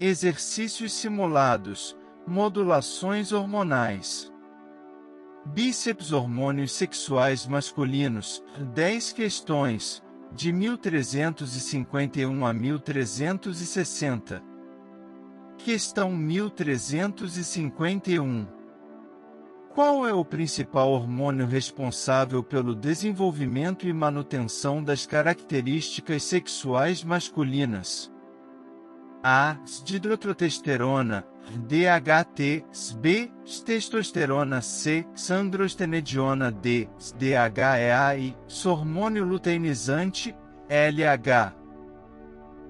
Exercícios simulados, modulações hormonais. Bíceps hormônios sexuais masculinos, 10 questões, de 1351 a 1360. Questão 1351. Qual é o principal hormônio responsável pelo desenvolvimento e manutenção das características sexuais masculinas? A. Dihidrotestosterona, DHT, B. Testosterona, C. Androstenediona, D. DHEA, hormônio luteinizante, LH.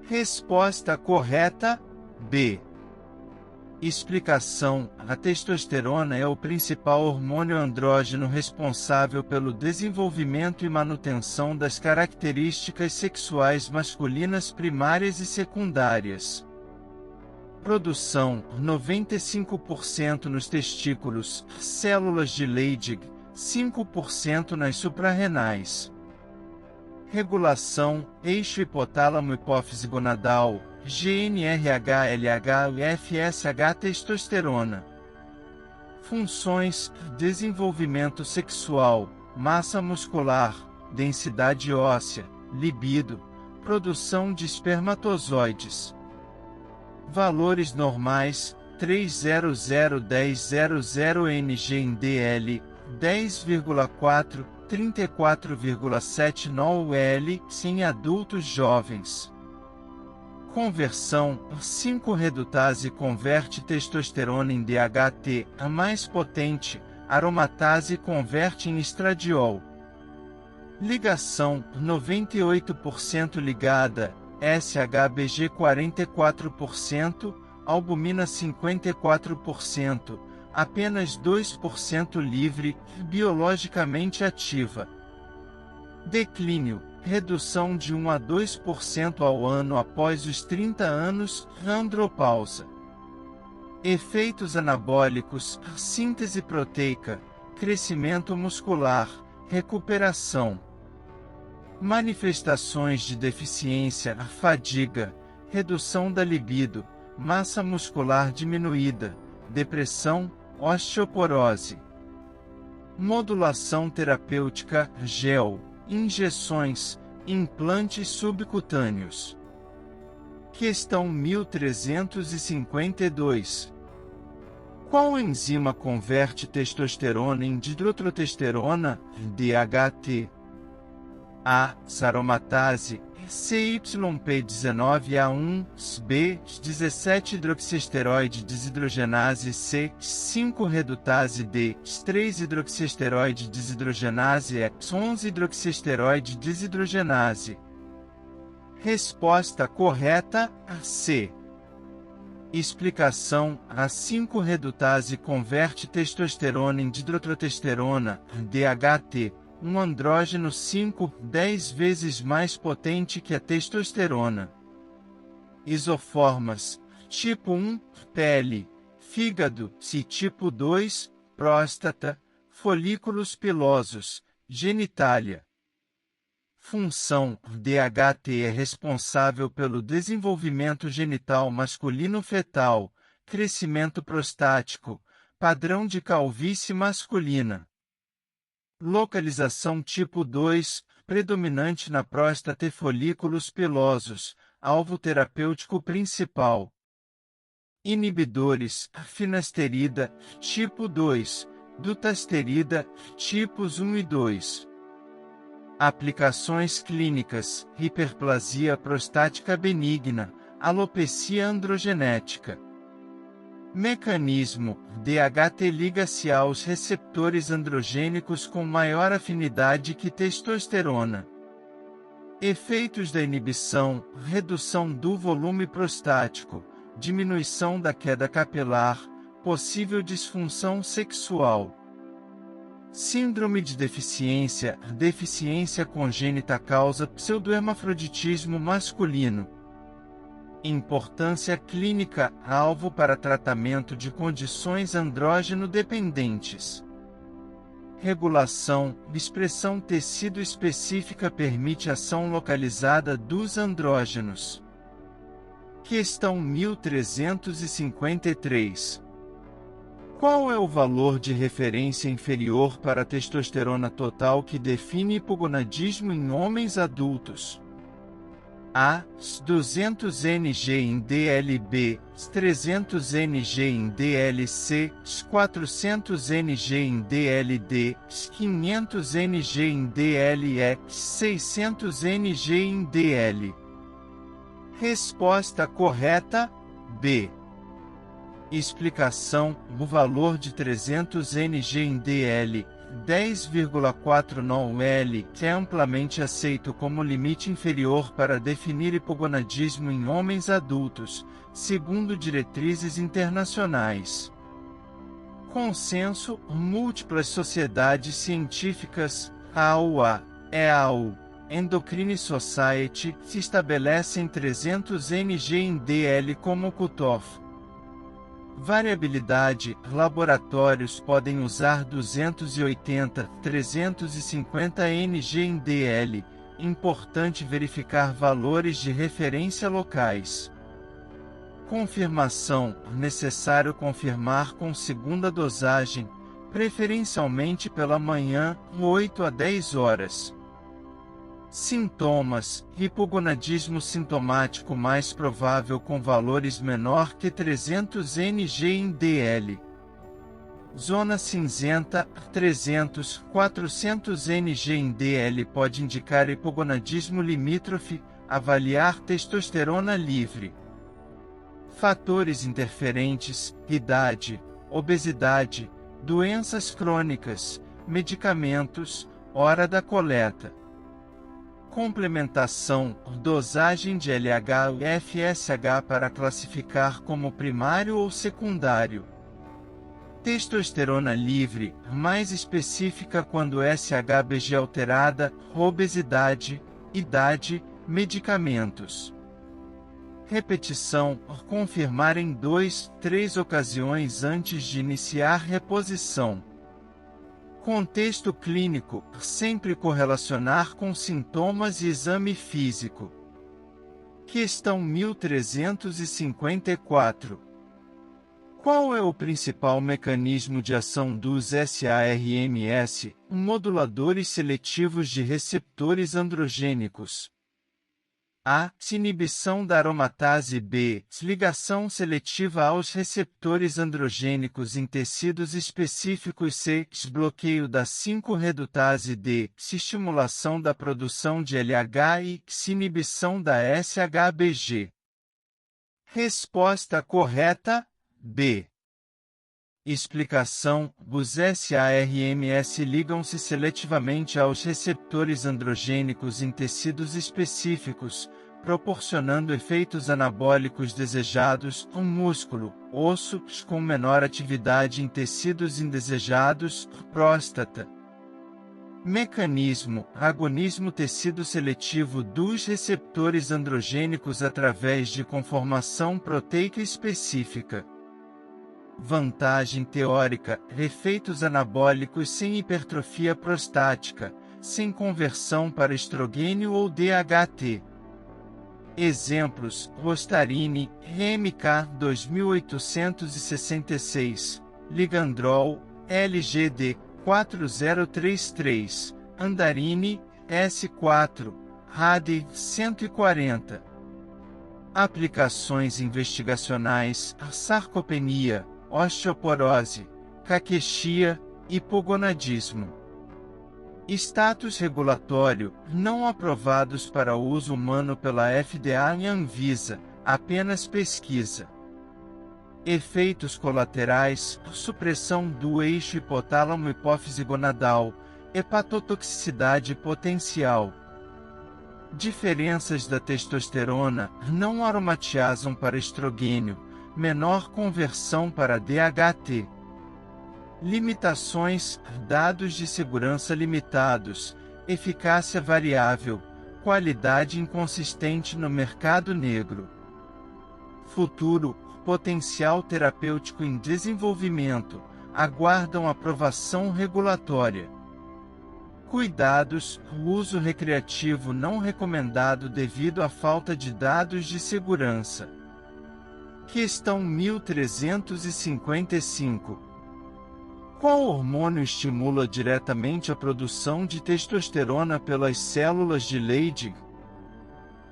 Resposta correta, B. Explicação: a testosterona é o principal hormônio andrógeno responsável pelo desenvolvimento e manutenção das características sexuais masculinas primárias e secundárias. Produção: 95% nos testículos, células de Leydig, 5% nas suprarrenais. Regulação: eixo hipotálamo-hipófise gonadal, GnRH, LH e FSH. Testosterona. Funções: desenvolvimento sexual, massa muscular, densidade óssea, libido, produção de espermatozoides. Valores normais: 3001000 ng em DL, 10,4, 34,7 no UL, em adultos jovens. Conversão: 5-redutase converte testosterona em DHT, a mais potente, aromatase converte em estradiol. Ligação: 98% ligada, SHBG 44%, albumina 54%, apenas 2% livre, biologicamente ativa. Declínio: redução de 1 a 2% ao ano após os 30 anos, andropausa. Efeitos anabólicos: síntese proteica, crescimento muscular, recuperação. Manifestações de deficiência: fadiga, redução da libido, massa muscular diminuída, depressão, osteoporose. Modulação terapêutica: gel, injeções, implantes subcutâneos. Questão 1352. Qual enzima converte testosterona em dihidrotestosterona, DHT? A. Aromatase, CYP19A1, B. 17-hidroxiesteroide desidrogenase, C. 5-redutase, D. 3-hidroxiesteroide desidrogenase, E. 11-hidroxiesteroide desidrogenase. Resposta correta, C. Explicação: a 5-redutase converte testosterona em dihidrotestosterona, DHT, um andrógeno 10 vezes mais potente que a testosterona. Isoformas: tipo 1, pele, fígado, e tipo 2, próstata, folículos pilosos, genitália. Função: DHT é responsável pelo desenvolvimento genital masculino fetal, crescimento prostático, padrão de calvície masculina. Localização: tipo 2, predominante na próstata e folículos pilosos, alvo terapêutico principal. Inibidores: finasterida, tipo 2, dutasterida, tipos 1 e 2. Aplicações clínicas: hiperplasia prostática benigna, alopecia androgenética. Mecanismo: DHT liga-se aos receptores androgênicos com maior afinidade que testosterona. Efeitos da inibição: redução do volume prostático, diminuição da queda capilar, possível disfunção sexual. Síndrome de deficiência: deficiência congênita causa pseudohermafroditismo masculino. Importância clínica: alvo para tratamento de condições andrógeno-dependentes. Regulação: expressão tecido específica permite ação localizada dos andrógenos. Questão 1353. Qual é o valor de referência inferior para a testosterona total que define hipogonadismo em homens adultos? A. 200 ng em DLB, 300 ng em DLC, 400 ng em DLD, 500 ng em DLE, 600 ng em DL. Resposta correta: B. Explicação: o valor de 300 ng em DL, 10,49 L, é amplamente aceito como limite inferior para definir hipogonadismo em homens adultos, segundo diretrizes internacionais. Consenso: múltiplas sociedades científicas, AUA, EAU, Endocrine Society, se estabelecem 300 ng em DL como cutoff. Variabilidade: laboratórios podem usar 280, 350 ng em DL. Importante verificar valores de referência locais. Confirmação: necessário confirmar com segunda dosagem, preferencialmente pela manhã, 8 a 10 horas. Sintomas: hipogonadismo sintomático mais provável com valores menor que 300 ng em DL. Zona cinzenta: 300, 400 ng em DL pode indicar hipogonadismo limítrofe. Avaliar testosterona livre. Fatores interferentes: idade, obesidade, doenças crônicas, medicamentos, hora da coleta. Complementação: dosagem de LH e FSH para classificar como primário ou secundário. Testosterona livre, mais específica quando SHBG alterada, obesidade, idade, medicamentos. Repetição: confirmar em 2, 3 ocasiões antes de iniciar reposição. Contexto clínico: sempre correlacionar com sintomas e exame físico. Questão 1354. Qual é o principal mecanismo de ação dos SARMS, moduladores seletivos de receptores androgênicos? A. Inibição da aromatase B, ligação seletiva aos receptores androgênicos em tecidos específicos. C. Bloqueio da 5-redutase D, estimulação da produção de LH e inibição da SHBG. Resposta correta: B. Explicação: os SARMS ligam-se seletivamente aos receptores androgênicos em tecidos específicos, proporcionando efeitos anabólicos desejados, músculo, osso, com menor atividade em tecidos indesejados, próstata. Mecanismo: agonismo tecido seletivo dos receptores androgênicos através de conformação proteica específica. Vantagem teórica: efeitos anabólicos sem hipertrofia prostática, sem conversão para estrogênio ou DHT. Exemplos: Rostarine, RMK 2866, Ligandrol, LGD 4033, Andarine, S4, RAD 140. Aplicações investigacionais: sarcopenia, osteoporose, caquexia, hipogonadismo. Status regulatório: não aprovados para uso humano pela FDA e Anvisa, apenas pesquisa. Efeitos colaterais: supressão do eixo hipotálamo-hipófise gonadal, hepatotoxicidade potencial. Diferenças da testosterona: não aromatiazam para estrogênio, menor conversão para DHT. Limitações: dados de segurança limitados, eficácia variável, qualidade inconsistente no mercado negro. Futuro: potencial terapêutico em desenvolvimento, aguardam aprovação regulatória. Cuidados: o uso recreativo não recomendado devido à falta de dados de segurança. Questão 1355. Qual hormônio estimula diretamente a produção de testosterona pelas células de Leydig?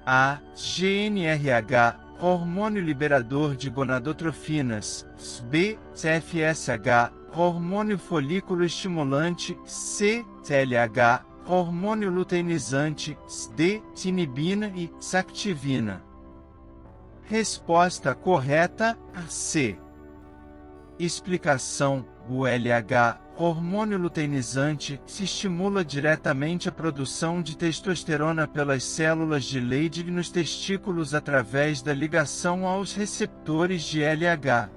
A. GnRH, hormônio liberador de gonadotrofinas. B. FSH, hormônio folículo estimulante. C. TLH, hormônio luteinizante. D. Tinibina e Sactivina. Resposta correta: C. Explicação: o LH, hormônio luteinizante, se estimula diretamente a produção de testosterona pelas células de Leydig nos testículos através da ligação aos receptores de LH.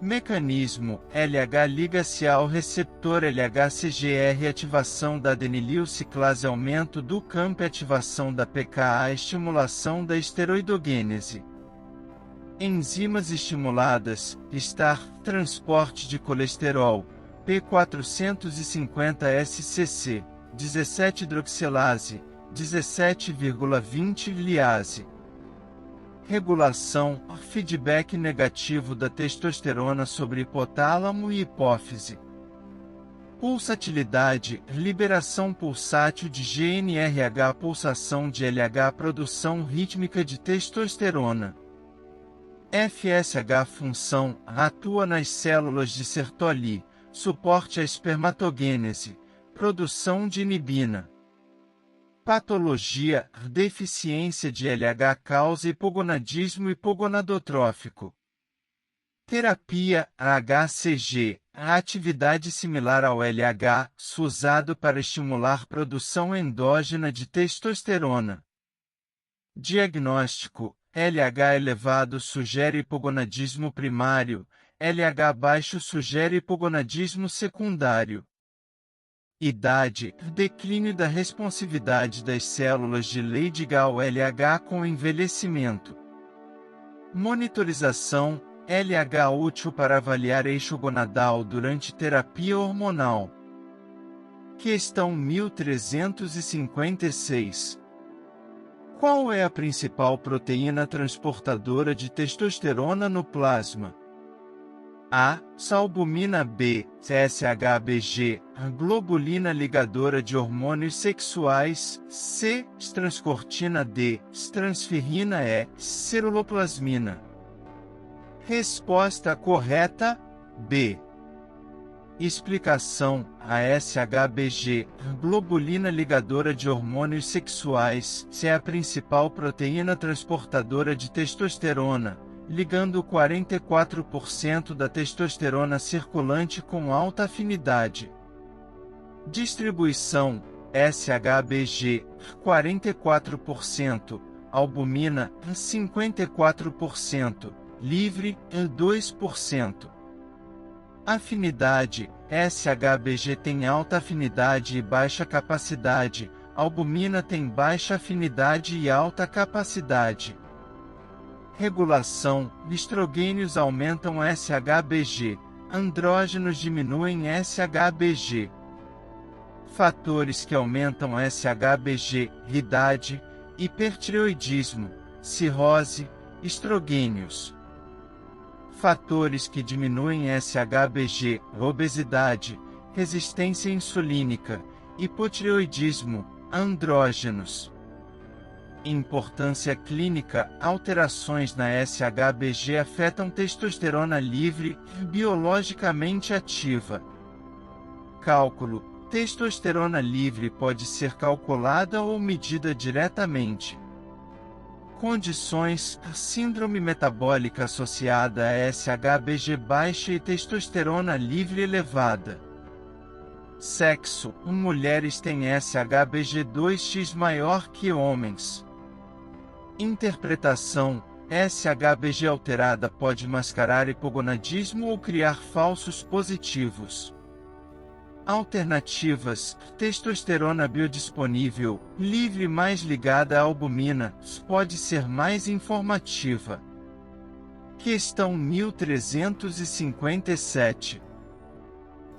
Mecanismo: LH liga-se ao receptor LH-CGR, ativação da adenililciclase, aumento do campo e ativação da pKa, estimulação da esteroidogênese. Enzimas estimuladas: STAR, transporte de colesterol, P450-SCC, 17-hidroxilase, 17,20 liase. Regulação: feedback negativo da testosterona sobre hipotálamo e hipófise. Pulsatilidade: liberação pulsátil de GnRH, pulsação de LH, produção rítmica de testosterona. FSH, função: atua nas células de Sertoli, suporte à espermatogênese, produção de inibina. Patologia: deficiência de LH causa hipogonadismo hipogonadotrófico. Terapia: HCG, a atividade similar ao LH, usado para estimular produção endógena de testosterona. Diagnóstico: LH elevado sugere hipogonadismo primário, LH baixo sugere hipogonadismo secundário. Idade: declínio da responsividade das células de Leydig ao LH com envelhecimento. Monitorização: LH útil para avaliar eixo gonadal durante terapia hormonal. Questão 1356. Qual é a principal proteína transportadora de testosterona no plasma? A. Albumina B, TSHBG, globulina ligadora de hormônios sexuais. C. Transcortina D, transferrina E, ceruloplasmina. Resposta correta: B. Explicação: a SHBG, globulina ligadora de hormônios sexuais, é a principal proteína transportadora de testosterona, ligando 44% da testosterona circulante com alta afinidade. Distribuição: SHBG, 44%, albumina, 54%, livre, 2%. Afinidade: SHBG tem alta afinidade e baixa capacidade, albumina tem baixa afinidade e alta capacidade. Regulação: estrogênios aumentam SHBG, andrógenos diminuem SHBG. Fatores que aumentam SHBG: idade, hipertireoidismo, cirrose, estrogênios. Fatores que diminuem SHBG: obesidade, resistência insulínica, hipotireoidismo, andrógenos. Importância clínica: alterações na SHBG afetam testosterona livre, biologicamente ativa. Cálculo: testosterona livre pode ser calculada ou medida diretamente. Condições: síndrome metabólica associada a SHBG baixa e testosterona livre elevada. Sexo: mulheres têm SHBG 2x maior que homens. Interpretação: SHBG alterada pode mascarar hipogonadismo ou criar falsos positivos. Alternativas: testosterona biodisponível, livre mais ligada à albumina, pode ser mais informativa. Questão 1357.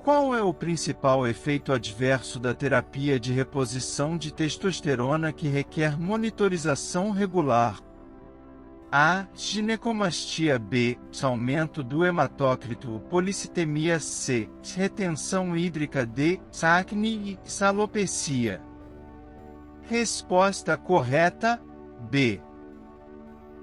Qual é o principal efeito adverso da terapia de reposição de testosterona que requer monitorização regular? A. Ginecomastia. B. Aumento do hematócrito. Policitemia. C. Retenção hídrica. D. Acne e alopecia. Resposta correta: B.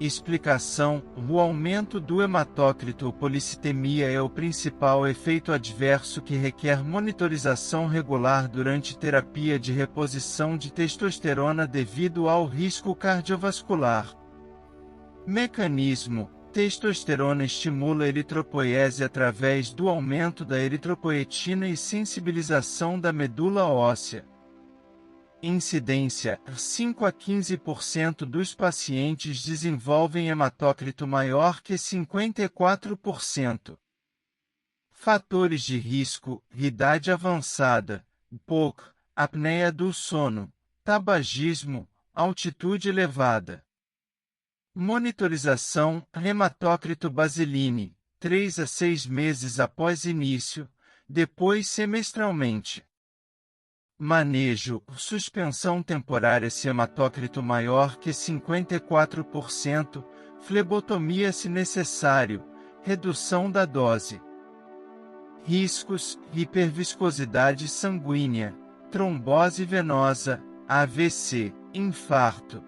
Explicação: o aumento do hematócrito. Policitemia é o principal efeito adverso que requer monitorização regular durante terapia de reposição de testosterona devido ao risco cardiovascular. Mecanismo: testosterona estimula a eritropoiese através do aumento da eritropoetina e sensibilização da medula óssea. Incidência: 5 a 15% dos pacientes desenvolvem hematócrito maior que 54%. Fatores de risco: idade avançada, POC, apneia do sono, tabagismo, altitude elevada. Monitorização: hematócrito basiline, 3 a 6 meses após início, depois semestralmente. Manejo: suspensão temporária se hematócrito maior que 54%, flebotomia se necessário, redução da dose. Riscos: hiperviscosidade sanguínea, trombose venosa, AVC, infarto.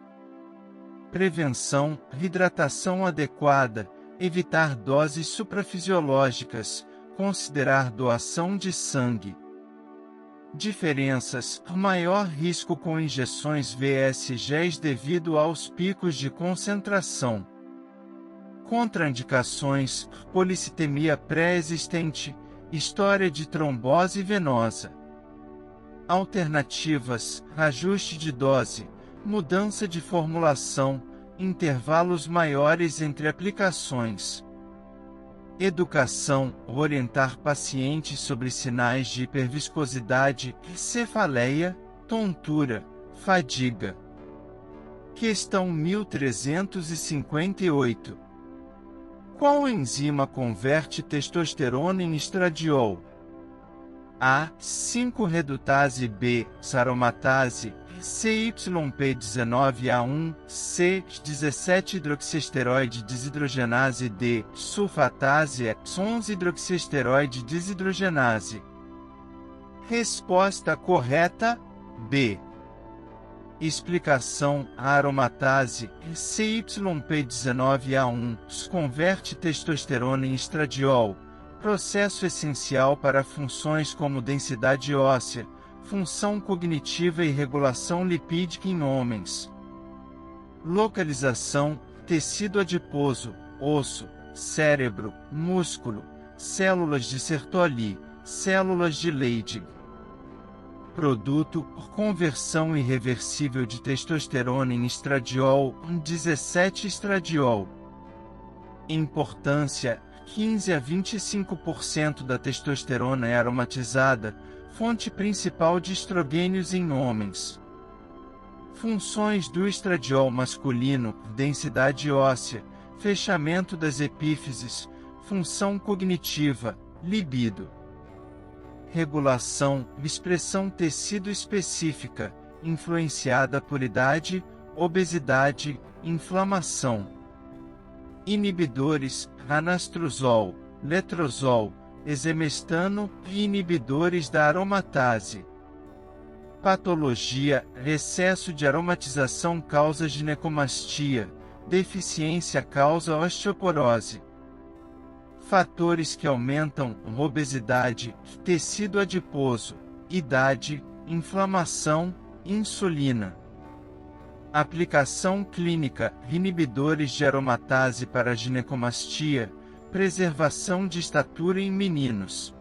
Prevenção: hidratação adequada, evitar doses suprafisiológicas, considerar doação de sangue. Diferenças: maior risco com injeções vs géis devido aos picos de concentração. Contraindicações: policitemia pré-existente, história de trombose venosa. Alternativas: ajuste de dose, mudança de formulação, intervalos maiores entre aplicações. Educação: orientar pacientes sobre sinais de hiperviscosidade, cefaleia, tontura, fadiga. Questão 1358. Qual enzima converte testosterona em estradiol? A. 5-redutase. B. Saromatase. CYP19A1, C. 17-hidroxiesteroide desidrogenase. D. Sulfatase. 11-hidroxiesteroide desidrogenase. Resposta correta: B. Explicação: a aromatase CYP19A1 converte testosterona em estradiol, processo essencial para funções como densidade óssea, função cognitiva e regulação lipídica em homens. Localização: tecido adiposo, osso, cérebro, músculo, células de Sertoli, células de Leydig. Produto: conversão irreversível de testosterona em estradiol, 17-estradiol. Importância: 15 a 25% da testosterona é aromatizada, fonte principal de estrogênios em homens. Funções do estradiol masculino: densidade óssea, fechamento das epífises, função cognitiva, libido. Regulação: expressão tecido específica, influenciada por idade, obesidade, inflamação. Inibidores: anastrozol, letrozol, exemestano e inibidores da aromatase. Patologia: excesso de aromatização causa ginecomastia, deficiência causa osteoporose. Fatores que aumentam: obesidade, tecido adiposo, idade, inflamação, insulina. Aplicação clínica: inibidores de aromatase para ginecomastia, preservação de estatura em meninos.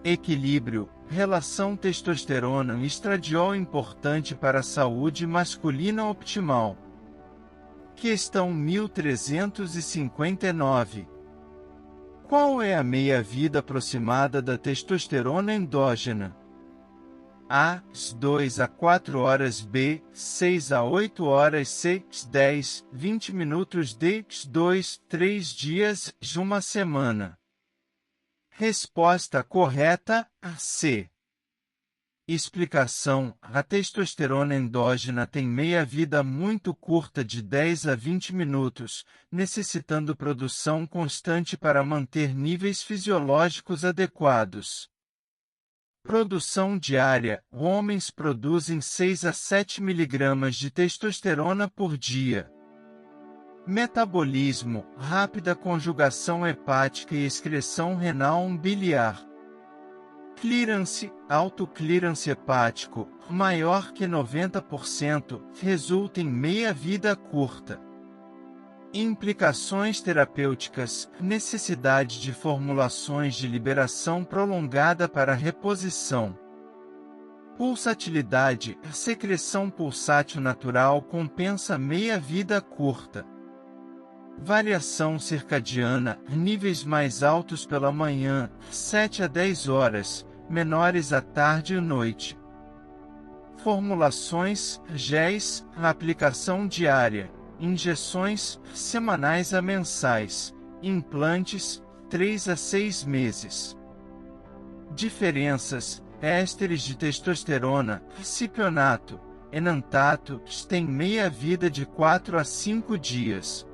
Equilíbrio: relação testosterona e estradiol importante para a saúde masculina optimal. Questão 1359. Qual é a meia-vida aproximada da testosterona endógena? A. 2 a 4 horas. B. 6 a 8 horas. C. 10, 20 minutos. D. 2, 3 dias, 1 semana. Resposta correta: C. Explicação: a testosterona endógena tem meia-vida muito curta de 10 a 20 minutos, necessitando produção constante para manter níveis fisiológicos adequados. Produção diária: homens produzem 6 a 7 mg de testosterona por dia. Metabolismo: rápida conjugação hepática e excreção renal biliar. Clearance: alto clearance hepático, maior que 90%, resulta em meia-vida curta. Implicações terapêuticas: necessidade de formulações de liberação prolongada para reposição. Pulsatilidade: secreção pulsátil natural compensa meia-vida curta. Variação circadiana: níveis mais altos pela manhã, 7 a 10 horas, menores à tarde e noite. Formulações: géis, aplicação diária, injeções, semanais a mensais, implantes, 3 a 6 meses. Diferenças: ésteres de testosterona, cipionato, enantato, têm meia-vida de 4 a 5 dias.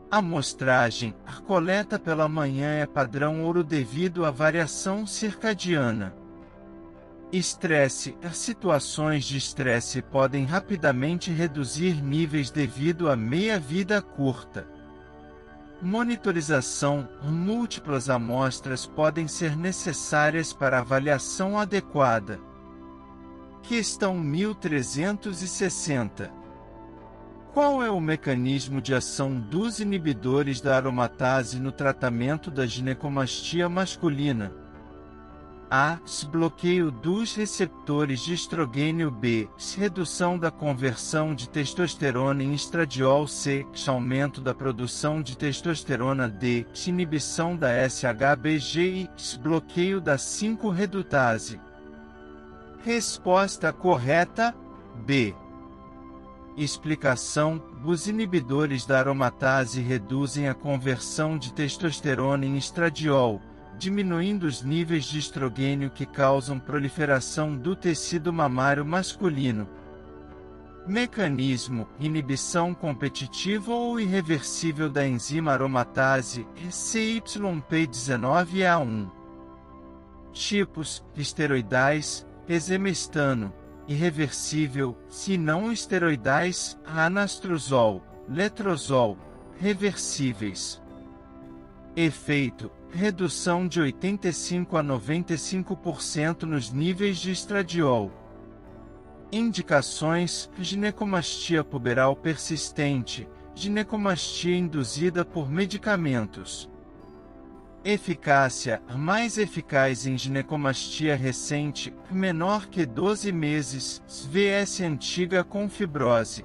Amostragem: a coleta pela manhã é padrão ouro devido à variação circadiana. Estresse: as situações de estresse podem rapidamente reduzir níveis devido à meia-vida curta. Monitorização: múltiplas amostras podem ser necessárias para avaliação adequada. Questão 1360. Qual é o mecanismo de ação dos inibidores da aromatase no tratamento da ginecomastia masculina? A. Bloqueio dos receptores de estrogênio. B. Redução da conversão de testosterona em estradiol. C. Aumento da produção de testosterona. D. Inibição da SHBG. E. Bloqueio da 5-redutase. Resposta correta: B. Explicação: os inibidores da aromatase reduzem a conversão de testosterona em estradiol, diminuindo os níveis de estrogênio que causam proliferação do tecido mamário masculino. Mecanismo: inibição competitiva ou irreversível da enzima aromatase CYP19A1. Tipos: esteroidais, exemestano. Irreversível, se não esteroidais, anastrozol, letrozol. Reversíveis. Efeito: redução de 85 a 95% nos níveis de estradiol. Indicações: ginecomastia puberal persistente, ginecomastia induzida por medicamentos. Eficácia: mais eficaz em ginecomastia recente, menor que 12 meses, vs antiga com fibrose.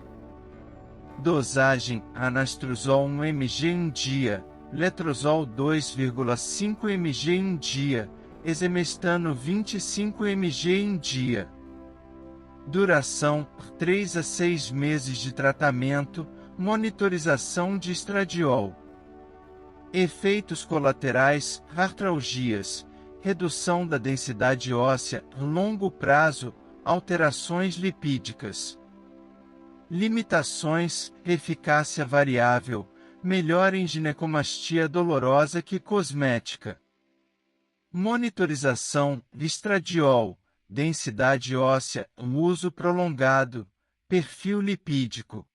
Dosagem: anastrozol 1 mg em dia, letrozol 2,5 mg em dia, exemestano 25 mg em dia. Duração: 3 a 6 meses de tratamento, monitorização de estradiol. Efeitos colaterais: artralgias, redução da densidade óssea, longo prazo, alterações lipídicas. Limitações: eficácia variável, melhor em ginecomastia dolorosa que cosmética. Monitorização: estradiol, densidade óssea, uso prolongado, perfil lipídico.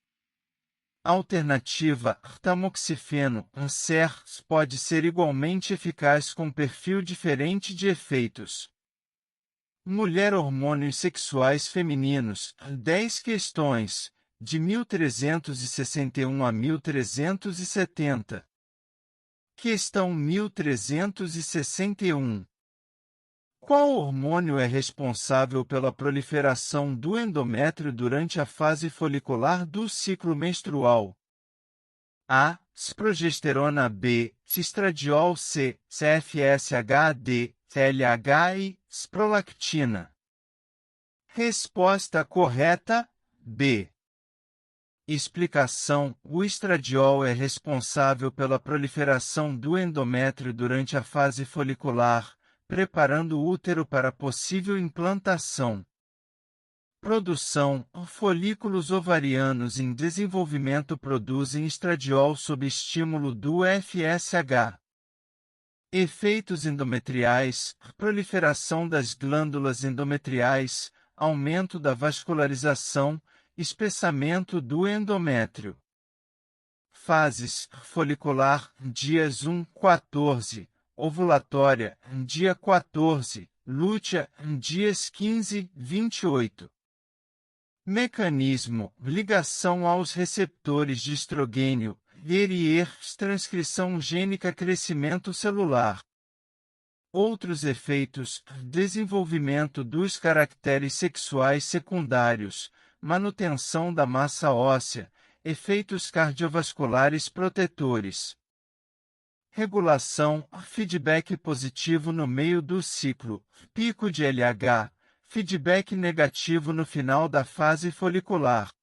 Alternativa: tamoxifeno, SER, pode ser igualmente eficaz com perfil diferente de efeitos. Mulher, hormônios sexuais femininos, 10 questões, de 1361 a 1370. Questão 1361. Qual hormônio é responsável pela proliferação do endométrio durante a fase folicular do ciclo menstrual? A. Progesterona. B. Estradiol. C. FSH. D. LH e prolactina. Resposta correta: B. Explicação: o estradiol é responsável pela proliferação do endométrio durante a fase folicular, preparando o útero para possível implantação. Produção: folículos ovarianos em desenvolvimento produzem estradiol sob estímulo do FSH. Efeitos endometriais: proliferação das glândulas endometriais, aumento da vascularização, espessamento do endométrio. Fases: folicular, dias 1-14, ovulatória, dia 14, lútea, dias 15-28. Mecanismo: ligação aos receptores de estrogênio, ERIER, transcrição gênica, crescimento celular. Outros efeitos: desenvolvimento dos caracteres sexuais secundários, manutenção da massa óssea, efeitos cardiovasculares protetores. Regulação: feedback positivo no meio do ciclo, pico de LH, feedback negativo no final da fase folicular.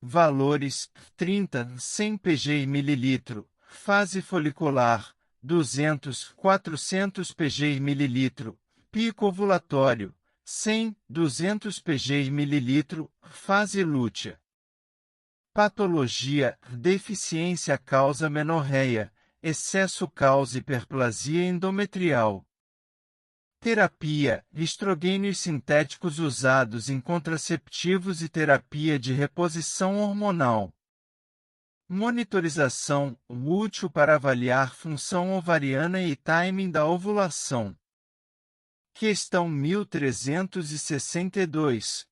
Valores: 30-100 pg/ml, fase folicular, 200-400 pg/ml, pico ovulatório, 100-200 pg/ml, fase lútea. Patologia: deficiência causa menorreia, excesso causa hiperplasia endometrial. Terapia: estrogênios sintéticos usados em contraceptivos e terapia de reposição hormonal. Monitorização: útil para avaliar função ovariana e timing da ovulação. Questão 1362.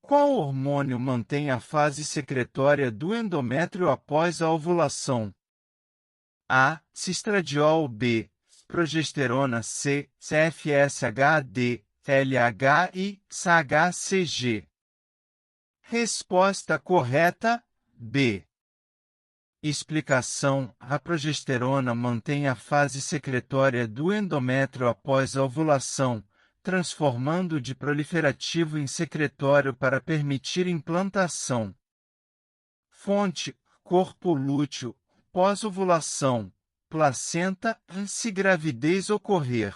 Qual hormônio mantém a fase secretória do endométrio após a ovulação? A. Cistradiol. B. Progesterona. C. FSH/D, LH e HCG. Resposta correta: B. Explicação: a progesterona mantém a fase secretória do endométrio após a ovulação, transformando de proliferativo em secretório para permitir implantação. Fonte: corpo lúteo, pós-ovulação, placenta, se gravidez ocorrer.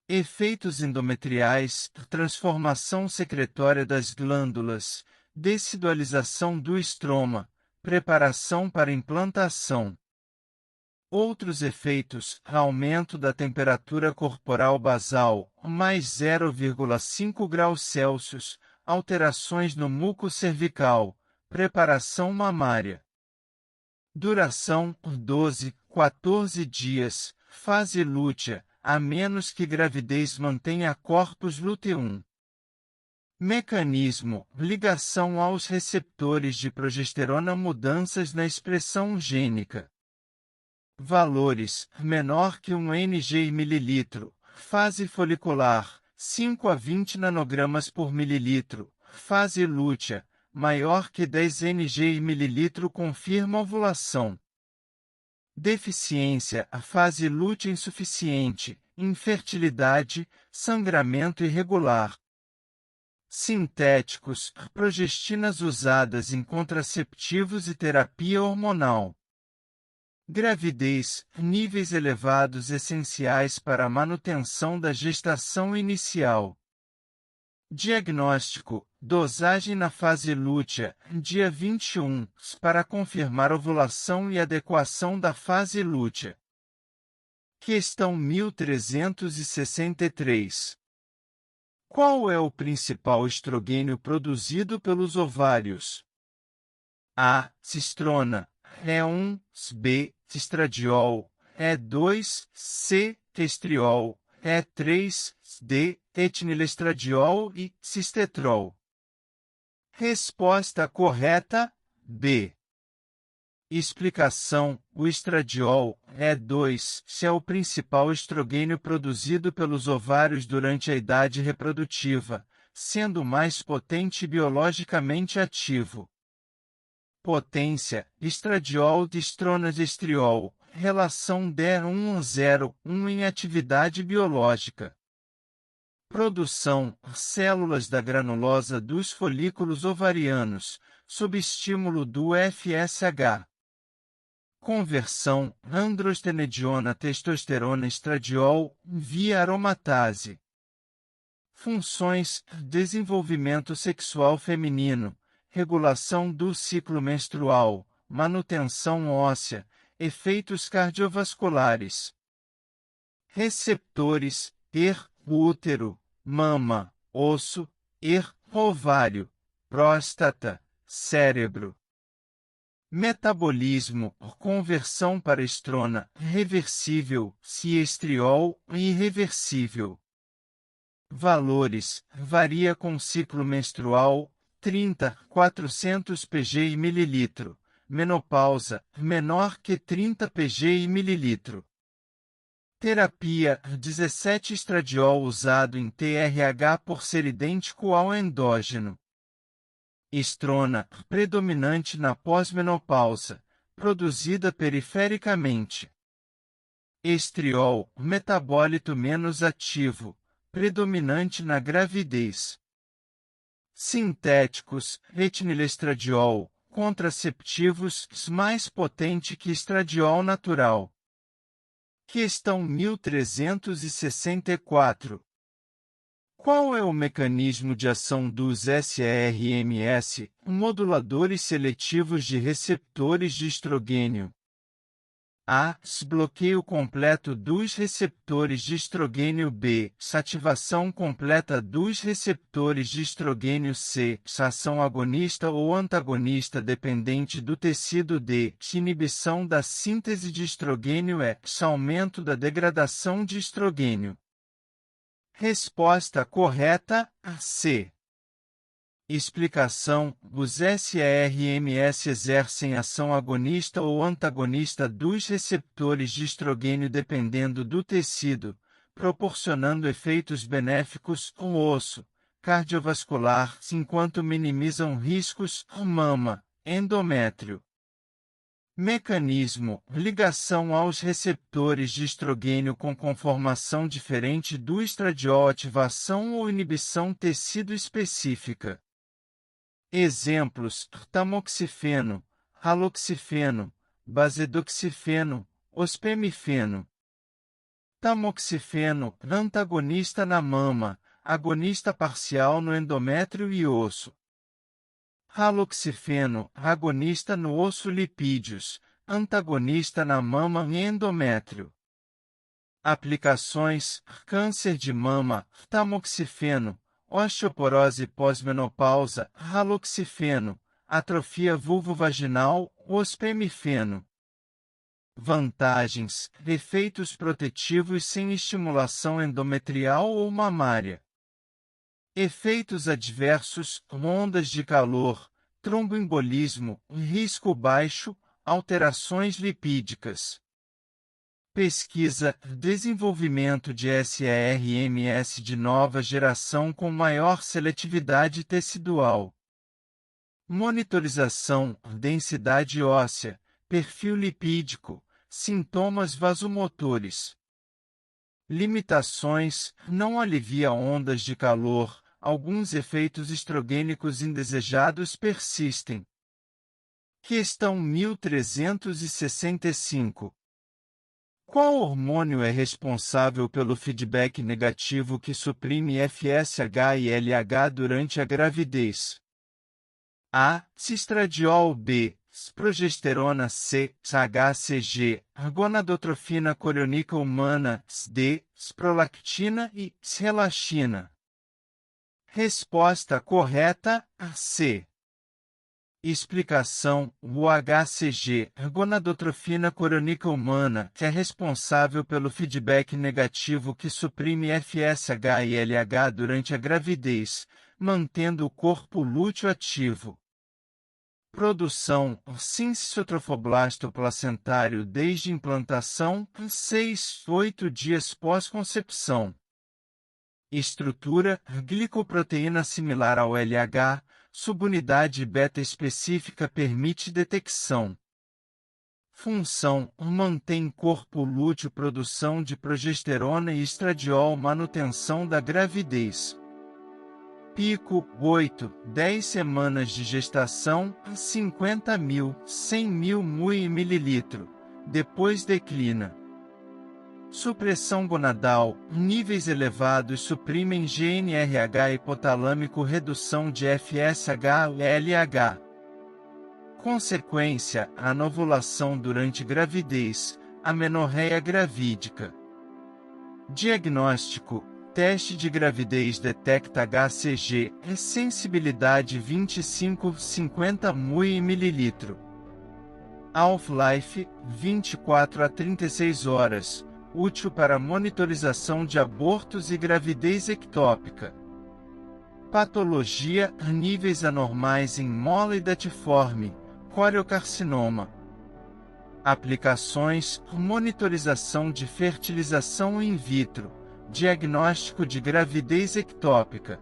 Efeitos endometriais: transformação secretória das glândulas, decidualização do estroma, preparação para implantação. Outros efeitos: aumento da temperatura corporal basal, mais 0,5 graus Celsius, alterações no muco cervical, preparação mamária. Duração: 12-14 dias, fase lútea, a menos que gravidez mantenha corpus luteum. Mecanismo: ligação aos receptores de progesterona, mudanças na expressão gênica. Valores: menor que 1 ng/ml, fase folicular, 5-20 nanogramas por mililitro, fase lútea, maior que 10 ng/ml, confirma ovulação. Deficiência: a fase lútea insuficiente, infertilidade, sangramento irregular. Sintéticos: progestinas usadas em contraceptivos e terapia hormonal. Gravidez: níveis elevados essenciais para a manutenção da gestação inicial. Diagnóstico: dosagem na fase lútea, dia 21, para confirmar ovulação e adequação da fase lútea. Questão 1363. Qual é o principal estrogênio produzido pelos ovários? A. Cistrona. E1, B. Cistradiol. E2, C. Testriol. E3, D. Etinilestradiol e cistetrol. Resposta correta: B. Explicação: o estradiol, E2, é o principal estrogênio produzido pelos ovários durante a idade reprodutiva, sendo o mais potente e biologicamente ativo. Potência: estradiol-destronadestriol, relação D1:0:1 em atividade biológica. Produção: células da granulosa dos folículos ovarianos, sob estímulo do FSH. conversão, androstenediona, testosterona, estradiol, via aromatase. Funções, desenvolvimento sexual feminino, regulação do ciclo menstrual, manutenção óssea, efeitos cardiovasculares. Receptores, útero, mama, osso, ovário, próstata, cérebro. Metabolismo, conversão para estrona, reversível, ciestriol, irreversível. Valores, varia com ciclo menstrual, 30-400 pg e mililitro. Menopausa, menor que 30 pg e mililitro. Terapia, 17 estradiol usado em TRH por ser idêntico ao endógeno. Estrona, predominante na pós-menopausa, produzida perifericamente. Estriol, metabólito menos ativo, predominante na gravidez. Sintéticos, etinilestradiol, contraceptivos, mais potente que estradiol natural. Questão 1364. Qual é o mecanismo de ação dos SERMS, moduladores seletivos de receptores de estrogênio? A. Bloqueio completo dos receptores de estrogênio. B. Ativação completa dos receptores de estrogênio. C. Ação agonista ou antagonista dependente do tecido. D. Inibição da síntese de estrogênio. E. Aumento da degradação de estrogênio. Resposta correta, a C. Explicação: os SERMS exercem ação agonista ou antagonista dos receptores de estrogênio dependendo do tecido, proporcionando efeitos benéficos ao osso, cardiovascular, enquanto minimizam riscos à mama, endométrio. Mecanismo: ligação aos receptores de estrogênio com conformação diferente do estradiol, ativação ou inibição tecido específica. Exemplos: tamoxifeno, haloxifeno, basedoxifeno, ospemifeno. Tamoxifeno, antagonista na mama, agonista parcial no endométrio e osso. Haloxifeno, agonista no osso, lipídios, antagonista na mama e endométrio. Aplicações: câncer de mama, tamoxifeno, osteoporose pós-menopausa, haloxifeno, atrofia vulvovaginal, ospemifeno. Vantagens: efeitos protetivos sem estimulação endometrial ou mamária. Efeitos adversos: ondas de calor, tromboembolismo, risco baixo, alterações lipídicas. Pesquisa: desenvolvimento de SERMS de nova geração com maior seletividade tecidual. Monitorização: densidade óssea, perfil lipídico, sintomas vasomotores. Limitações: não alivia ondas de calor, alguns efeitos estrogênicos indesejados persistem. Questão 1365. Qual hormônio é responsável pelo feedback negativo que suprime FSH e LH durante a gravidez? A. Estradiol. B. Progesterona. C. HCG, gonadotrofina coriônica humana. D. Prolactina e relaxina. Resposta correta, a C. Explicação: o HCG, gonadotrofina coriônica humana, é responsável pelo feedback negativo que suprime FSH e LH durante a gravidez, mantendo o corpo lúteo ativo. Produção: sincitotrofoblasto placentário desde implantação, 6-8 dias pós-concepção. Estrutura: glicoproteína similar ao LH, subunidade beta específica permite detecção. Função: mantém corpo lúteo, produção de progesterona e estradiol, manutenção da gravidez. Pico: 8-10 semanas de gestação, 50.000, 100.000 ml, depois declina. Supressão gonadal, níveis elevados suprimem GnRH hipotalâmico, redução de FSH-LH. Consequência, a anovulação durante gravidez, amenorreia gravídica. Diagnóstico, teste de gravidez detecta HCG, sensibilidade 25-50 mui/ml. Half-life, 24 a 36 horas, útil para monitorização de abortos e gravidez ectópica. Patologia, níveis anormais em mola e datiforme, coriocarcinoma. Aplicações, monitorização de fertilização in vitro, diagnóstico de gravidez ectópica.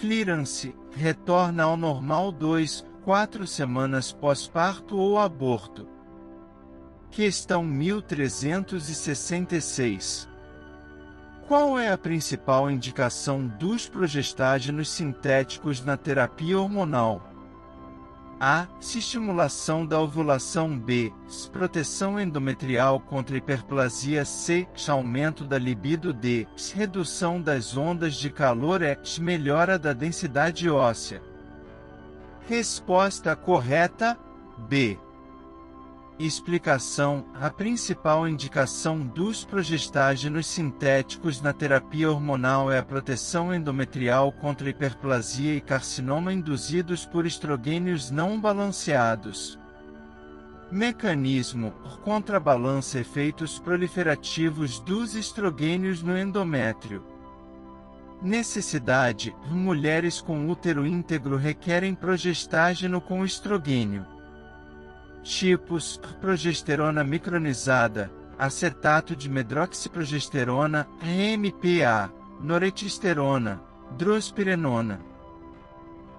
Clearance, retorna ao normal 2-4 semanas pós-parto ou aborto. Questão 1366. Qual é a principal indicação dos progestágenos sintéticos na terapia hormonal? A. Estimulação da ovulação. B. Proteção endometrial contra hiperplasia. C. Aumento da libido. D. Redução das ondas de calor. E. Melhora da densidade óssea. Resposta correta: B. Explicação: a principal indicação dos progestágenos sintéticos na terapia hormonal é a proteção endometrial contra hiperplasia e carcinoma induzidos por estrogênios não balanceados. Mecanismo: contrabalança efeitos proliferativos dos estrogênios no endométrio. Necessidade: mulheres com útero íntegro requerem progestágeno com estrogênio. Tipos: progesterona micronizada, acetato de medroxiprogesterona, MPA, noretisterona, drospirenona.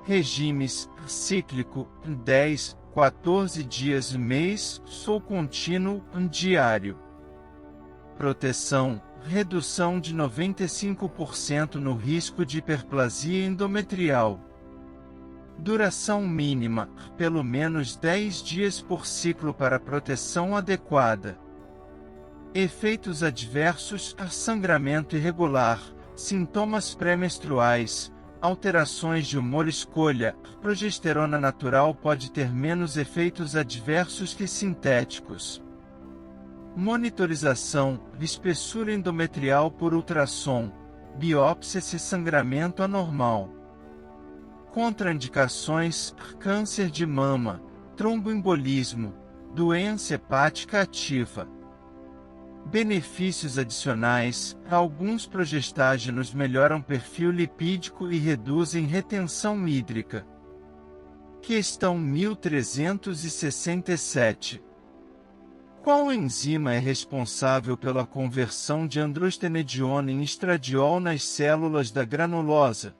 Regimes: cíclico, 10-14 dias mês, ou contínuo, diário. Proteção: redução de 95% no risco de hiperplasia endometrial. Duração mínima, pelo menos 10 dias por ciclo para proteção adequada. Efeitos adversos: sangramento irregular, sintomas pré-menstruais, alterações de humor. Escolha: progesterona natural pode ter menos efeitos adversos que sintéticos. Monitorização: espessura endometrial por ultrassom, biópsia se sangramento anormal. Contraindicações: câncer de mama, tromboembolismo, doença hepática ativa. Benefícios adicionais: alguns progestágenos melhoram perfil lipídico e reduzem retenção hídrica. Questão 1367. Qual enzima é responsável pela conversão de androstenediona em estradiol nas células da granulosa?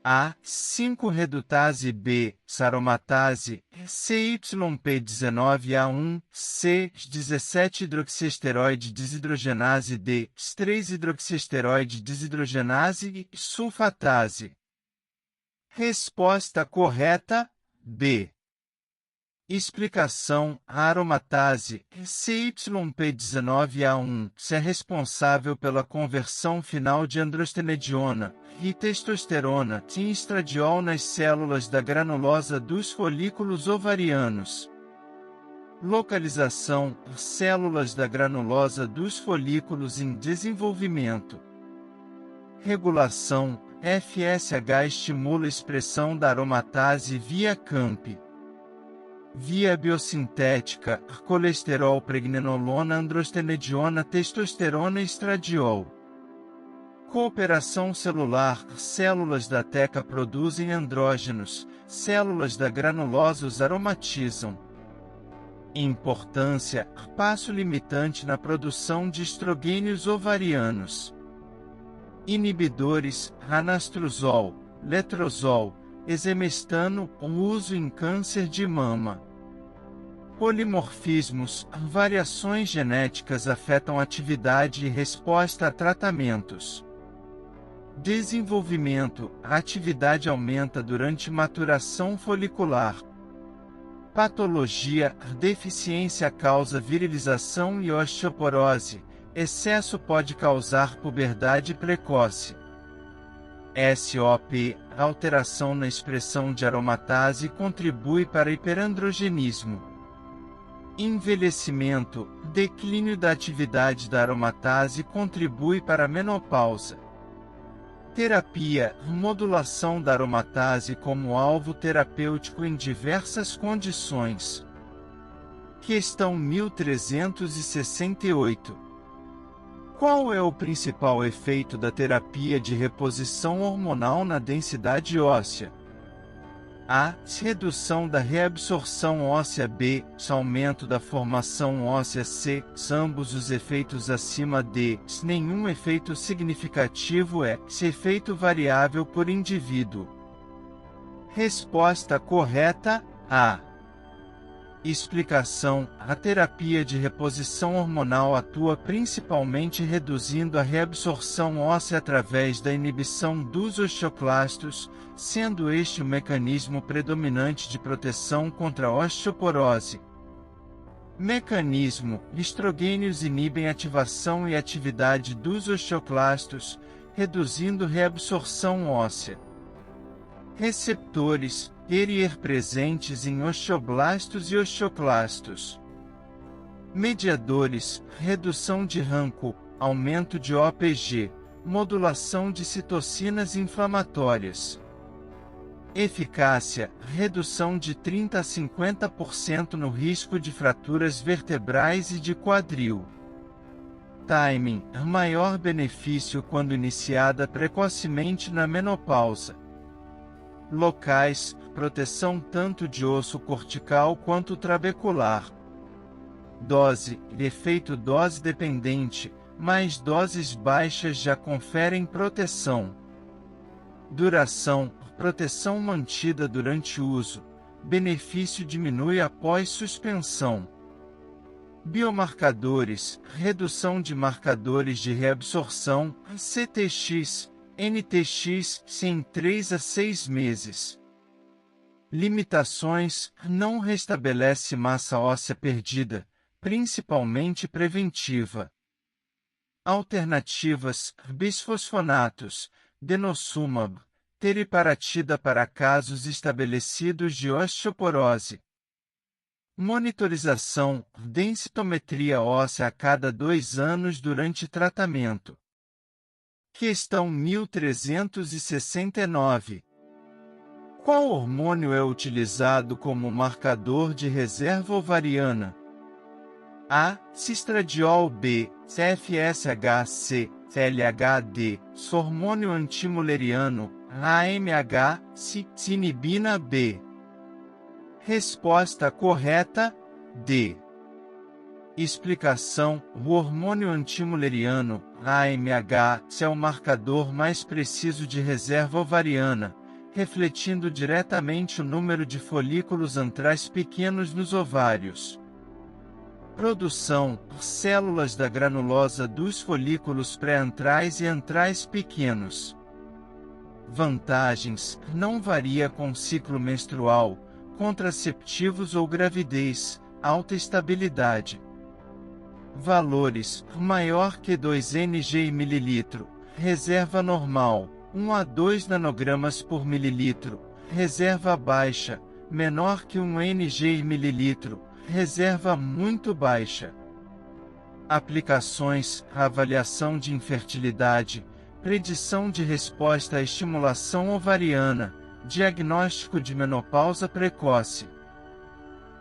A. 5-redutase. B. Saromatase. CYP19A1. C. 17-hidroxiesteroide desidrogenase. D. 3-hidroxiesteroide desidrogenase e sulfatase. Resposta correta: B. Explicação: a aromatase, CYP19A1, é responsável pela conversão final de androstenediona e testosterona em estradiol nas células da granulosa dos folículos ovarianos. Localização: células da granulosa dos folículos em desenvolvimento. Regulação: FSH estimula a expressão da aromatase via CAMP. Via biosintética: colesterol, pregnenolona, androstenediona, testosterona e estradiol. Cooperação celular: células da teca produzem andrógenos, células da granulosa os aromatizam. Importância: passo limitante na produção de estrogênios ovarianos. Inibidores: anastrozol, letrozol, exemestano, uso em câncer de mama. Polimorfismos: variações genéticas afetam atividade e resposta a tratamentos. Desenvolvimento: a atividade aumenta durante maturação folicular. Patologia: deficiência causa virilização e osteoporose. Excesso pode causar puberdade precoce. SOP: alteração na expressão de aromatase contribui para hiperandrogenismo. Envelhecimento: declínio da atividade da aromatase contribui para a menopausa. Terapia: modulação da aromatase como alvo terapêutico em diversas condições. Questão 1368. Qual é o principal efeito da terapia de reposição hormonal na densidade óssea? A. Redução da reabsorção óssea. B. Aumento da formação óssea. C. Ambos os efeitos acima. D. Nenhum efeito significativo. Efeito variável por indivíduo. Resposta correta: A. Explicação: a terapia de reposição hormonal atua principalmente reduzindo a reabsorção óssea através da inibição dos osteoclastos, sendo este o mecanismo predominante de proteção contra a osteoporose. Mecanismo: estrogênios inibem ativação e atividade dos osteoclastos, reduzindo reabsorção óssea. Receptores: Carrier presentes em osteoblastos e osteoclastos. Mediadores: redução de RANCO, aumento de OPG, modulação de citocinas inflamatórias. Eficácia: redução de 30 a 50% no risco de fraturas vertebrais e de quadril. Timing: maior benefício quando iniciada precocemente na menopausa. Locais: proteção tanto de osso cortical quanto trabecular. Dose: efeito dose dependente, mas doses baixas já conferem proteção. Duração: proteção mantida durante o uso. Benefício diminui após suspensão. Biomarcadores: redução de marcadores de reabsorção, CTX, NTX, em 3 a 6 meses. Limitações: não restabelece massa óssea perdida, principalmente preventiva. Alternativas: bisfosfonatos, denosumab, teriparatida para casos estabelecidos de osteoporose. Monitorização: densitometria óssea a cada 2 anos durante tratamento. Questão 1369. Qual hormônio é utilizado como marcador de reserva ovariana? A. Cistradiol. B. FSH. C. LHD. Hormônio antimuleriano. AMH. Cinibina B. Resposta correta: D. Explicação: o hormônio antimuleriano, AMH, é o marcador mais preciso de reserva ovariana, refletindo diretamente o número de folículos antrais pequenos nos ovários. Produção: células da granulosa dos folículos pré-antrais e antrais pequenos. Vantagens: não varia com ciclo menstrual, contraceptivos ou gravidez, alta estabilidade. Valores: maior que 2 ng em mililitro, reserva normal, 1 a 2 nanogramas por mililitro, reserva baixa, menor que 1 ng em mililitro, reserva muito baixa. Aplicações: avaliação de infertilidade, predição de resposta à estimulação ovariana, diagnóstico de menopausa precoce.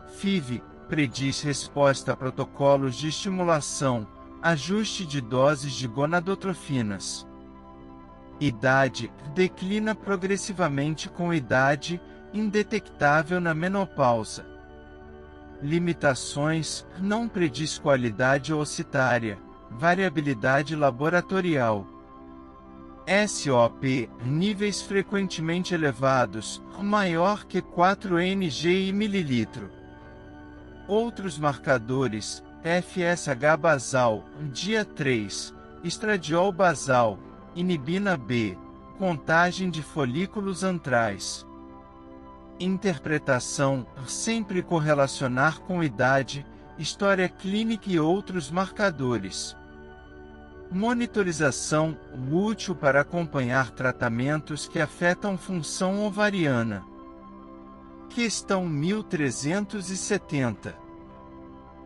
FIV: prediz resposta a protocolos de estimulação, ajuste de doses de gonadotrofinas. Idade: declina progressivamente com idade, indetectável na menopausa. Limitações: não prediz qualidade ocitária, variabilidade laboratorial. SOP: níveis frequentemente elevados, maior que 4 ng em mililitro. Outros marcadores: FSH basal, dia 3, estradiol basal, inibina B, contagem de folículos antrais. Interpretação: sempre correlacionar com idade, história clínica e outros marcadores. Monitorização: útil para acompanhar tratamentos que afetam função ovariana. Questão 1370.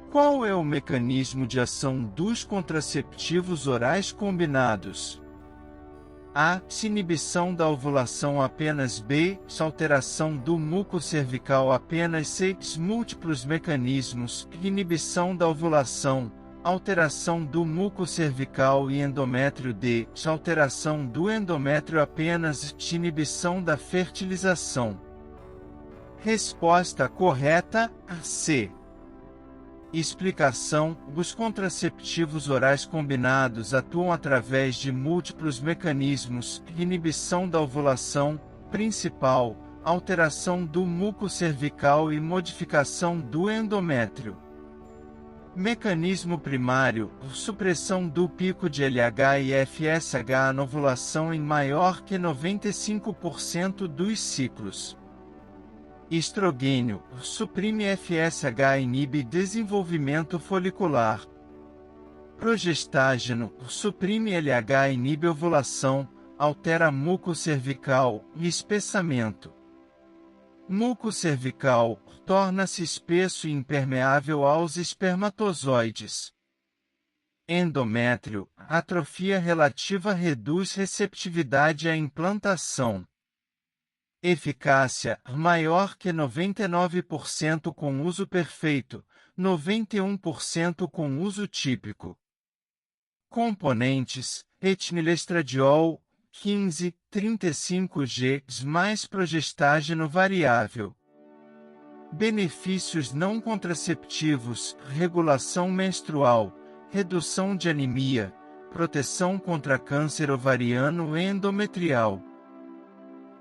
Qual é o mecanismo de ação dos contraceptivos orais combinados? A. Inibição da ovulação apenas. B. Alteração do muco cervical apenas. C. Múltiplos mecanismos: inibição da ovulação, alteração do muco cervical e endométrio. D. Alteração do endométrio apenas. Inibição da fertilização. Resposta correta: C. Explicação: os contraceptivos orais combinados atuam através de múltiplos mecanismos: inibição da ovulação, principal, alteração do muco cervical e modificação do endométrio. Mecanismo primário: supressão do pico de LH e FSH na ovulação em maior que 95% dos ciclos. Estrogênio: suprime FSH e inibe desenvolvimento folicular. Progestágeno: suprime LH e inibe ovulação, altera muco cervical e espessamento. Muco cervical: torna-se espesso e impermeável aos espermatozoides. Endométrio: atrofia relativa reduz receptividade à implantação. Eficácia: maior que 99% com uso perfeito, 91% com uso típico. Componentes: etinilestradiol, 15, 35G mais progestágeno variável. Benefícios não contraceptivos: regulação menstrual, redução de anemia, proteção contra câncer ovariano e endometrial.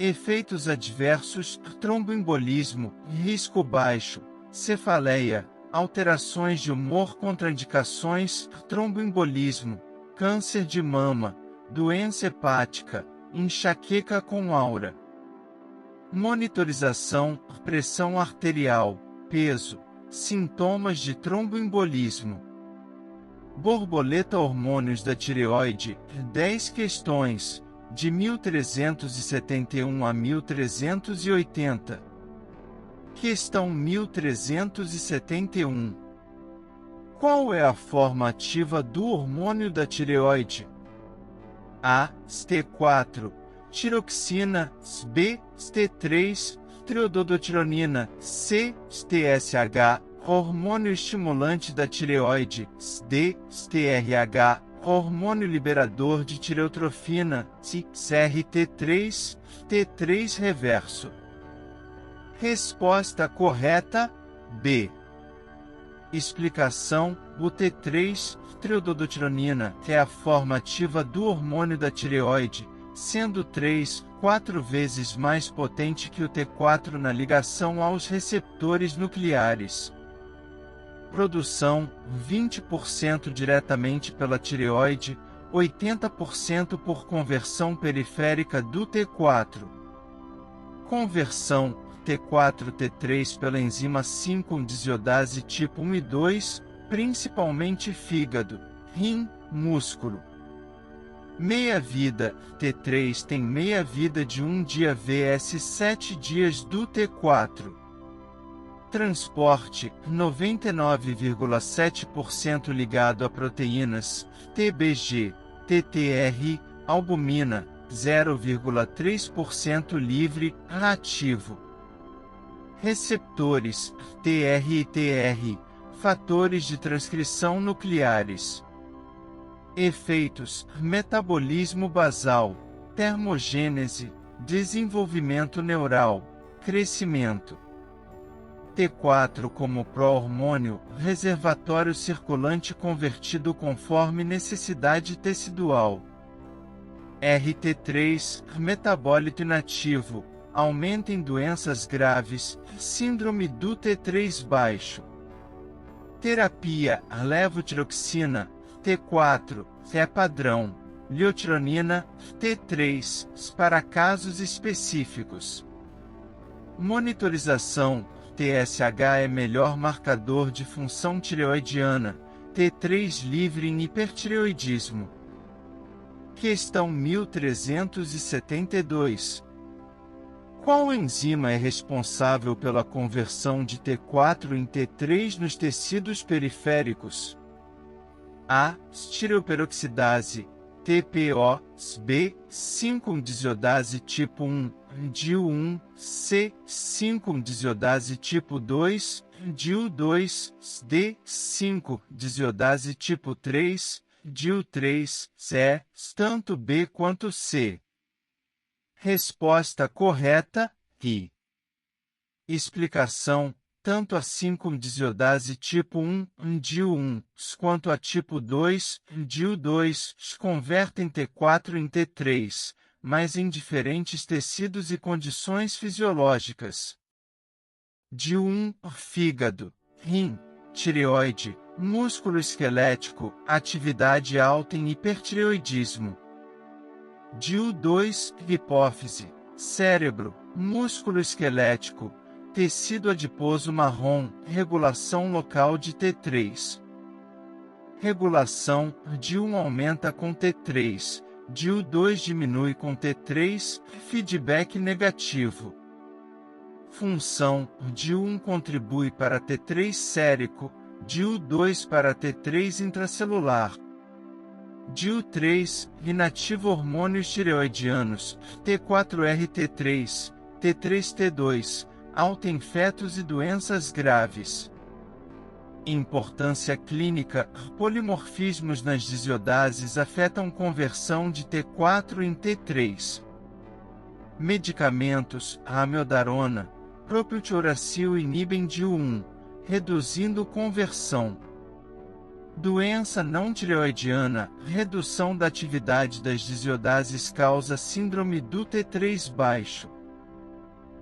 Efeitos adversos: tromboembolismo, risco baixo, cefaleia, alterações de humor, contraindicações: tromboembolismo, câncer de mama, doença hepática, enxaqueca com aura. Monitorização: pressão arterial, peso, sintomas de tromboembolismo. Borboleta: hormônios da tireoide, 10 questões, de 1371 a 1380. Questão 1371. Qual é a forma ativa do hormônio da tireoide? A. ST4, tiroxina. B. ST3, triododotironina. C. TSH, hormônio estimulante da tireoide. D. TRH, hormônio liberador de tireotrofina. CRT3, T3 reverso. Resposta correta: B. Explicação: o T3, triododotironina, é a forma ativa do hormônio da tireoide, sendo 3-4 vezes mais potente que o T4 na ligação aos receptores nucleares. Produção: 20% diretamente pela tireoide, 80% por conversão periférica do T4. Conversão: T4-T3 pela enzima 5-desiodase tipo 1 e 2, principalmente fígado, rim, músculo. Meia-vida: T3 tem meia-vida de 1 dia vs 7 dias do T4. Transporte: 99,7% ligado a proteínas, TBG, TTR, albumina, 0,3% livre, ativo. Receptores: TR e TR, fatores de transcrição nucleares. Efeitos: metabolismo basal, termogênese, desenvolvimento neural, crescimento. T4 como pró-hormônio, reservatório circulante convertido conforme necessidade tecidual. RT3, metabólito inativo, aumenta em doenças graves, síndrome do T3 baixo. Terapia: levotiroxina, T4, é padrão, liotironina, T3, para casos específicos. Monitorização: TSH é melhor marcador de função tireoidiana, T3 livre em hipertireoidismo. Questão 1372. Qual enzima é responsável pela conversão de T4 em T3 nos tecidos periféricos? A. Estireoperoxidase, TPO, B. 5-desiodase tipo 1, DIL1, C. 5-desiodase tipo 2, DIL2, D. 5-desiodase tipo 3, DIL3, C. Tanto B quanto C. Resposta correta, I. Explicação: tanto a 5-desiodase tipo 1, DIL1, quanto a tipo 2, DIL2, convertem T4 em T3, mas em diferentes tecidos e condições fisiológicas. DIL1, fígado, rim, tireoide, músculo esquelético, atividade alta em hipertireoidismo. DIL2, hipófise, cérebro, músculo esquelético, tecido adiposo marrom, regulação local de T3. Regulação: DIL1 aumenta com T3, DIL2 diminui com T3, feedback negativo. Função: DIL1 contribui para T3 sérico, DIL2 para T3 intracelular. DIL3, inativa hormônios tireoidianos, T4RT3, T3T2, alta em fetos e doenças graves. Importância clínica: polimorfismos nas desiodases afetam conversão de T4 em T3. Medicamentos: a amiodarona, propiltioracil inibem DIL1, reduzindo conversão. Doença não tireoidiana: redução da atividade das desiodases causa síndrome do T3 baixo.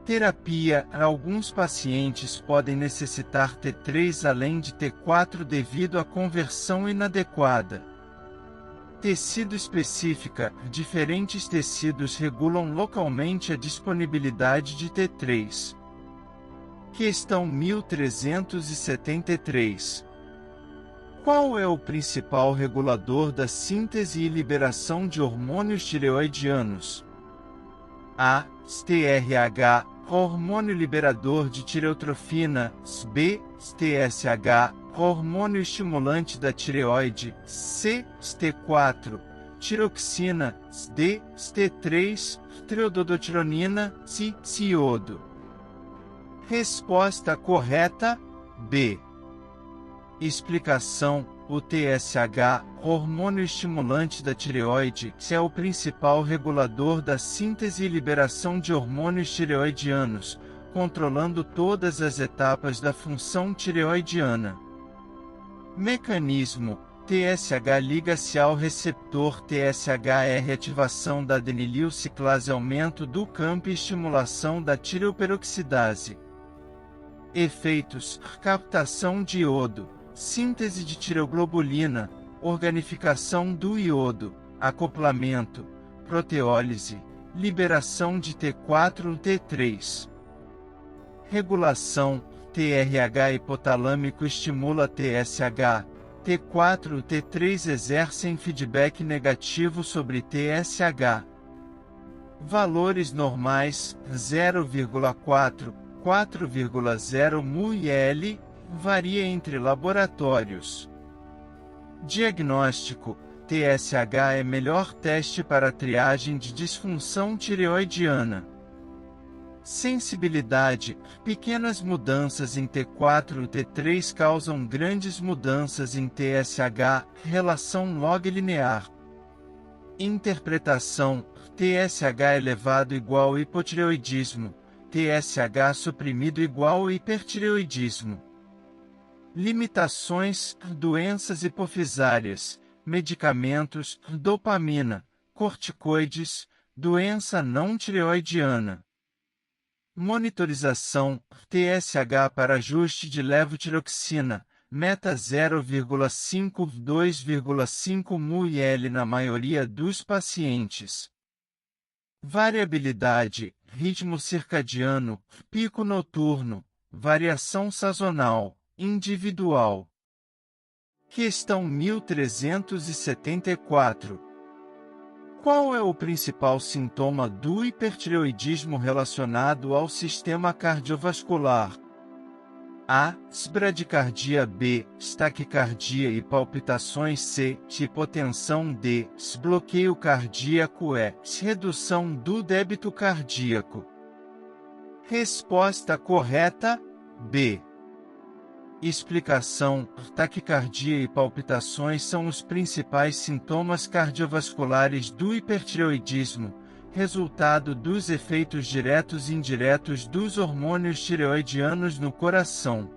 Terapia: alguns pacientes podem necessitar T3 além de T4 devido à conversão inadequada. Tecido específica: diferentes tecidos regulam localmente a disponibilidade de T3. Questão 1373. Qual é o principal regulador da síntese e liberação de hormônios tireoidianos? A. TRH, hormônio liberador de tireotrofina, B. TSH, hormônio estimulante da tireoide, C. T4, tiroxina, D. T3, triiodotironina, C. Iodo. Resposta correta, B. Explicação: o TSH, hormônio estimulante da tireoide, é o principal regulador da síntese e liberação de hormônios tireoidianos, controlando todas as etapas da função tireoidiana. Mecanismo: TSH liga-se ao receptor TSHR, ativação da adenililciclase, aumento do campo e estimulação da tireoperoxidase. Efeitos: captação de iodo, síntese de tireoglobulina, organificação do iodo, acoplamento, proteólise, liberação de T4 e T3. Regulação: TRH hipotalâmico estimula TSH, T4 e T3 exercem feedback negativo sobre TSH. Valores normais: 0,4, 4,0 ml, varia entre laboratórios. Diagnóstico: TSH é melhor teste para triagem de disfunção tireoidiana. Sensibilidade: pequenas mudanças em T4 e T3 causam grandes mudanças em TSH, relação log linear. Interpretação: TSH elevado igual hipotireoidismo, TSH suprimido igual hipertireoidismo. Limitações: doenças hipofisárias, medicamentos, dopamina, corticoides, doença não tireoidiana. Monitorização: TSH para ajuste de levotiroxina, meta 0,5 a 2,5 ml na maioria dos pacientes. variabilidade, ritmo circadiano, pico noturno, variação sazonal, individual. Questão 1374. Qual é o principal sintoma do hipertireoidismo relacionado ao sistema cardiovascular? A. Bradicardia. B. Taquicardia e palpitações. C. Hipotensão. D. Bloqueio cardíaco. E. Redução do débito cardíaco. Resposta correta: B. Explicação: taquicardia e palpitações são os principais sintomas cardiovasculares do hipertireoidismo, resultado dos efeitos diretos e indiretos dos hormônios tireoidianos no coração.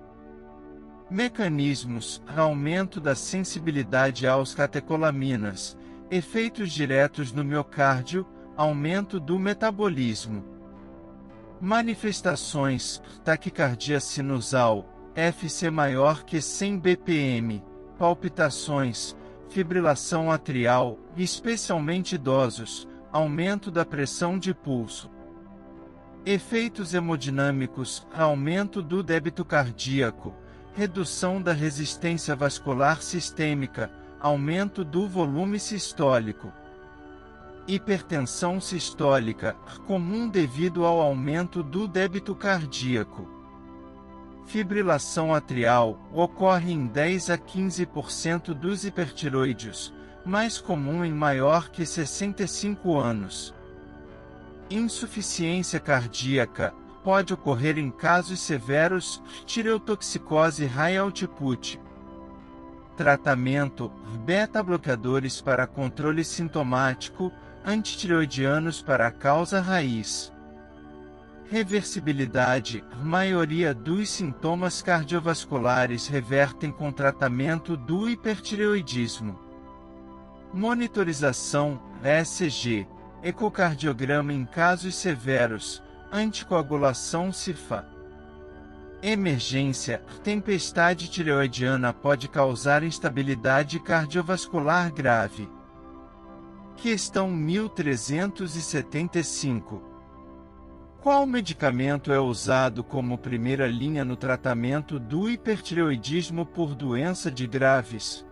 Mecanismos: aumento da sensibilidade aos catecolaminas, efeitos diretos no miocárdio, aumento do metabolismo. Manifestações: taquicardia sinusal, FC maior que 100 bpm, palpitações, fibrilação atrial, especialmente idosos, aumento da pressão de pulso. Efeitos hemodinâmicos: aumento do débito cardíaco, redução da resistência vascular sistêmica, aumento do volume sistólico. Hipertensão sistólica, comum devido ao aumento do débito cardíaco. Fibrilação atrial, ocorre em 10 a 15% dos hipertiroídeos, mais comum em maior que 65 anos. Insuficiência cardíaca, pode ocorrer em casos severos, tireotoxicose high output. Tratamento: beta-bloqueadores para controle sintomático, antitireoidianos para a causa raiz. Reversibilidade: maioria dos sintomas cardiovasculares revertem com tratamento do hipertireoidismo. Monitorização: ECG, ecocardiograma em casos severos, anticoagulação CIFA. Emergência: tempestade tireoidiana pode causar instabilidade cardiovascular grave. Questão 1375. Qual medicamento é usado como primeira linha no tratamento do hipertireoidismo por doença de Graves?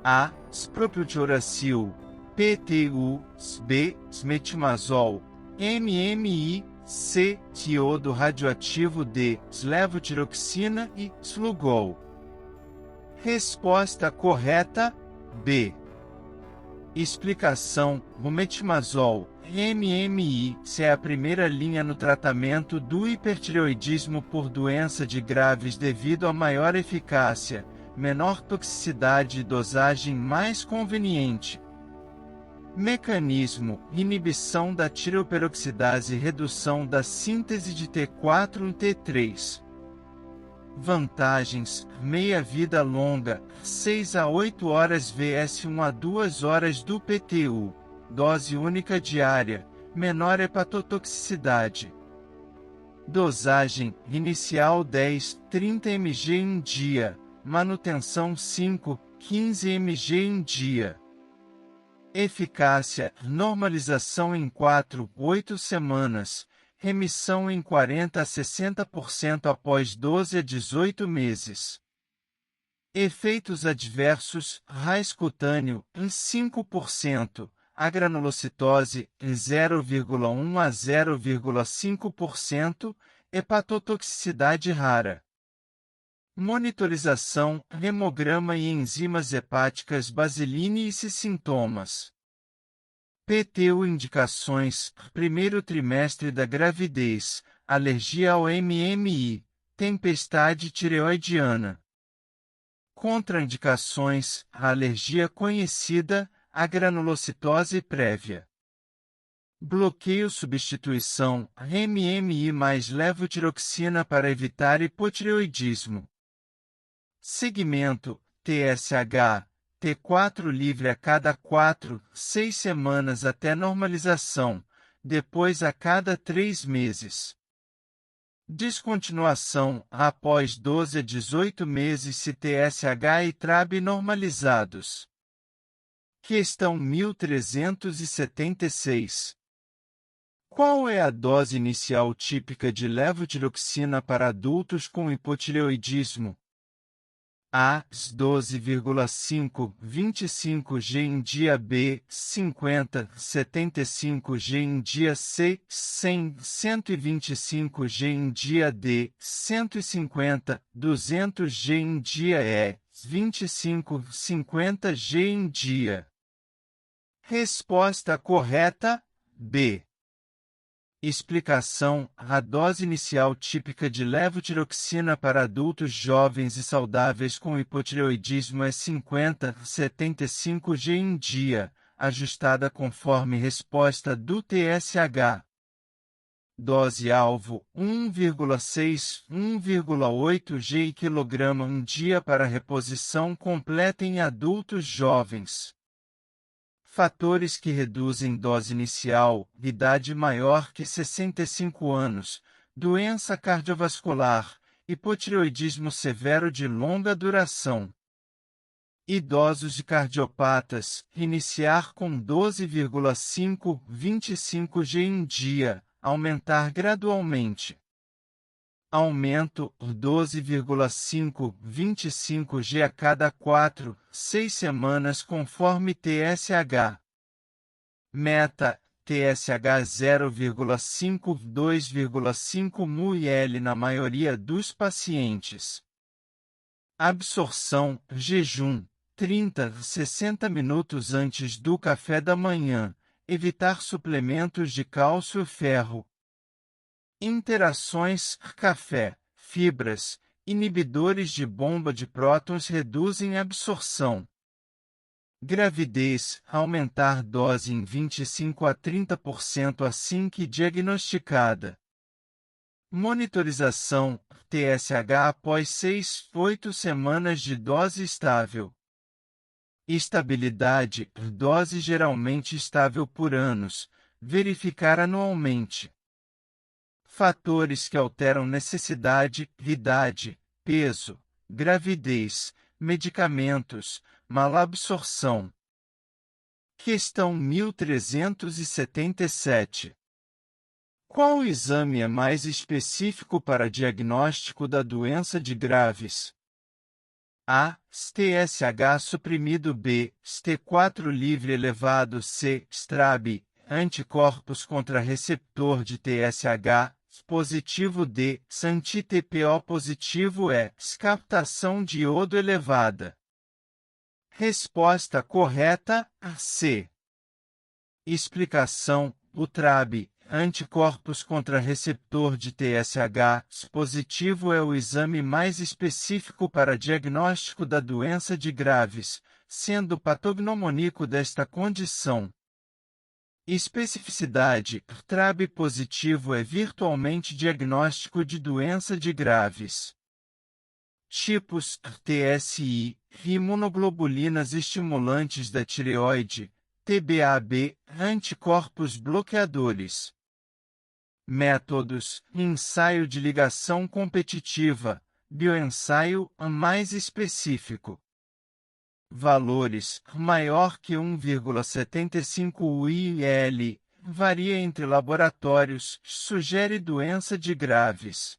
A. Propiltioracil, PTU, B. Metimazol, MMI, C. Tiodo radioativo. D. Levotiroxina e Slugol. Resposta correta: B. Explicação: o metimazol, MMI, é a primeira linha no tratamento do hipertireoidismo por doença de Graves devido a maior eficácia, menor toxicidade e dosagem mais conveniente. Mecanismo: inibição da tireoperoxidase e redução da síntese de T4 e T3. Vantagens: meia-vida longa, 6 a 8 horas vs 1 a 2 horas do PTU, dose única diária, menor hepatotoxicidade. Dosagem: inicial 10-30 mg em dia, manutenção 5-15 mg em dia. Eficácia: normalização em 4-8 semanas, remissão em 40 a 60% após 12 a 18 meses. Efeitos adversos: raiz cutâneo, em 5%, agranulocitose, em 0,1 a 0,5%, hepatotoxicidade rara. Monitorização: hemograma e enzimas hepáticas basiline e sintomas. PTU indicações: primeiro trimestre da gravidez, alergia ao MMI, tempestade tireoidiana. Contraindicações: alergia conhecida, a granulocitose prévia. Bloqueio substituição, MMI mais levotiroxina para evitar hipotireoidismo. Segmento: TSH, T4 livre a cada 4-6 semanas até normalização, depois a cada 3 meses. Descontinuação, após 12 a 18 meses se TSH e TRAB normalizados. Questão 1376. Qual é a dose inicial típica de levotiroxina para adultos com hipotireoidismo? A. 12,5, 25 g em dia. B. 50, 75 g em dia. C. 100, 125 g em dia. D. 150, 200 g em dia. E. 25, 50 g em dia. Resposta correta: B. Explicação: a dose inicial típica de levotiroxina para adultos jovens e saudáveis com hipotireoidismo é 50-75 g em dia, ajustada conforme resposta do TSH. Dose-alvo: 1,6-1,8 g kg em dia para reposição completa em adultos jovens. Fatores que reduzem dose inicial: idade maior que 65 anos, doença cardiovascular, hipotireoidismo severo de longa duração. Idosos e cardiopatas, iniciar com 12,5-25 g em dia, aumentar gradualmente. Aumento 12,5-25 g a cada 4-6 semanas conforme TSH. Meta: TSH 0,5-2,5 ml na maioria dos pacientes. Absorção: jejum, 30-60 minutos antes do café da manhã, evitar suplementos de cálcio e ferro. Interações: café, fibras, inibidores de bomba de prótons reduzem a absorção. Gravidez: aumentar dose em 25 a 30% assim que diagnosticada. Monitorização: TSH após 6-8 semanas de dose estável. Estabilidade: dose geralmente estável por anos, verificar anualmente. Fatores que alteram necessidade: idade, peso, gravidez, medicamentos, malabsorção. Questão 1377. Qual exame é mais específico para diagnóstico da doença de Graves? A. TSH suprimido. B. T4 livre elevado. C. STRAB, anticorpos contra receptor de TSH, positivo. D. anti-TPO positivo. E. Captação de iodo elevada. Resposta correta: C. Explicação: o TRAB, anticorpos contra receptor de TSH, positivo é o exame mais específico para diagnóstico da doença de Graves, sendo o patognomônico desta condição. Especificidade: TRAB positivo é virtualmente diagnóstico de doença de Graves. Tipos: TSI, imunoglobulinas estimulantes da tireoide, TBAB, anticorpos bloqueadores. Métodos: ensaio de ligação competitiva, bioensaio mais específico. Valores: maior que 1,75 UIL, varia entre laboratórios, sugere doença de Graves.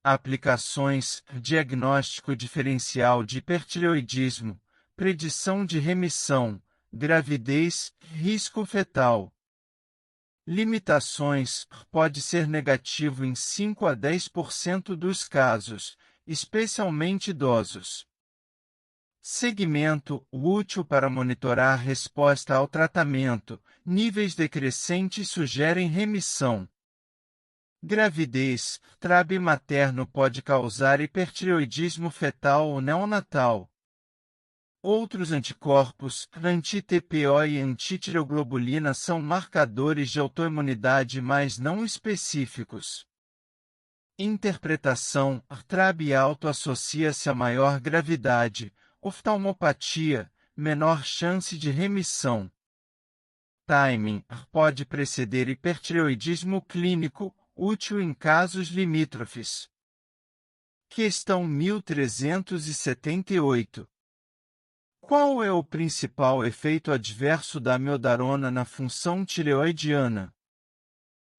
Aplicações: diagnóstico diferencial de hipertireoidismo, predição de remissão, gravidez, risco fetal. Limitações: pode ser negativo em 5 a 10% dos casos, especialmente idosos. Segmento: útil para monitorar resposta ao tratamento, níveis decrescentes sugerem remissão. Gravidez: TRAB materno pode causar hipertireoidismo fetal ou neonatal. Outros anticorpos, anti-TPO e antitireoglobulina são marcadores de autoimunidade mas não específicos. Interpretação: TRAB alto associa-se a maior gravidade, oftalmopatia, menor chance de remissão. Timing: pode preceder hipertireoidismo clínico, útil em casos limítrofes. Questão 1378. Qual é o principal efeito adverso da amiodarona na função tireoidiana?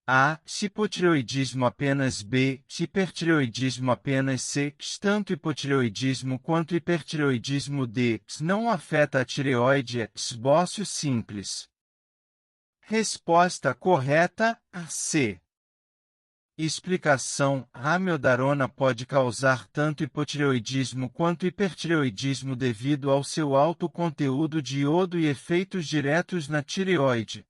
A. Hipotireoidismo apenas. B. Hipertireoidismo apenas. C. Tanto hipotireoidismo quanto hipertireoidismo. D. Não afeta a tireoide. Esboço simples. Resposta correta: a C. Explicação: a amiodarona pode causar tanto hipotireoidismo quanto hipertireoidismo devido ao seu alto conteúdo de iodo e efeitos diretos na tireoide.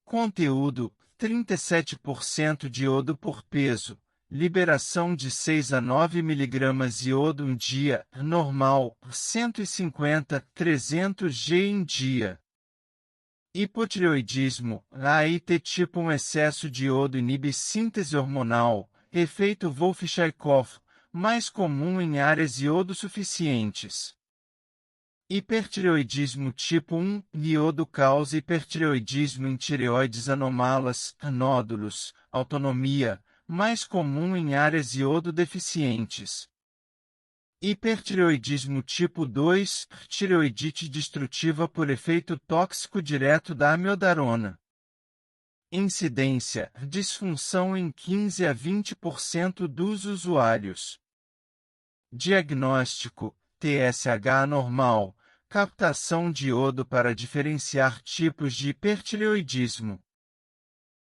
Conteúdo: 37% de iodo por peso, liberação de 6 a 9 mg iodo em dia, normal, 150-300 g em dia. Hipotireoidismo, AIT tipo 1 excesso de iodo inibe síntese hormonal, efeito Wolff-Chaikoff, mais comum em áreas iodo suficientes. Hipertireoidismo tipo 1, iodo causa hipertireoidismo em tireoides anomalas, nódulos, autonomia, mais comum em áreas iodo deficientes. Hipertireoidismo tipo 2, tireoidite destrutiva por efeito tóxico direto da amiodarona. Incidência: disfunção em 15 a 20% dos usuários. Diagnóstico: TSH anormal, captação de iodo para diferenciar tipos de hipertireoidismo.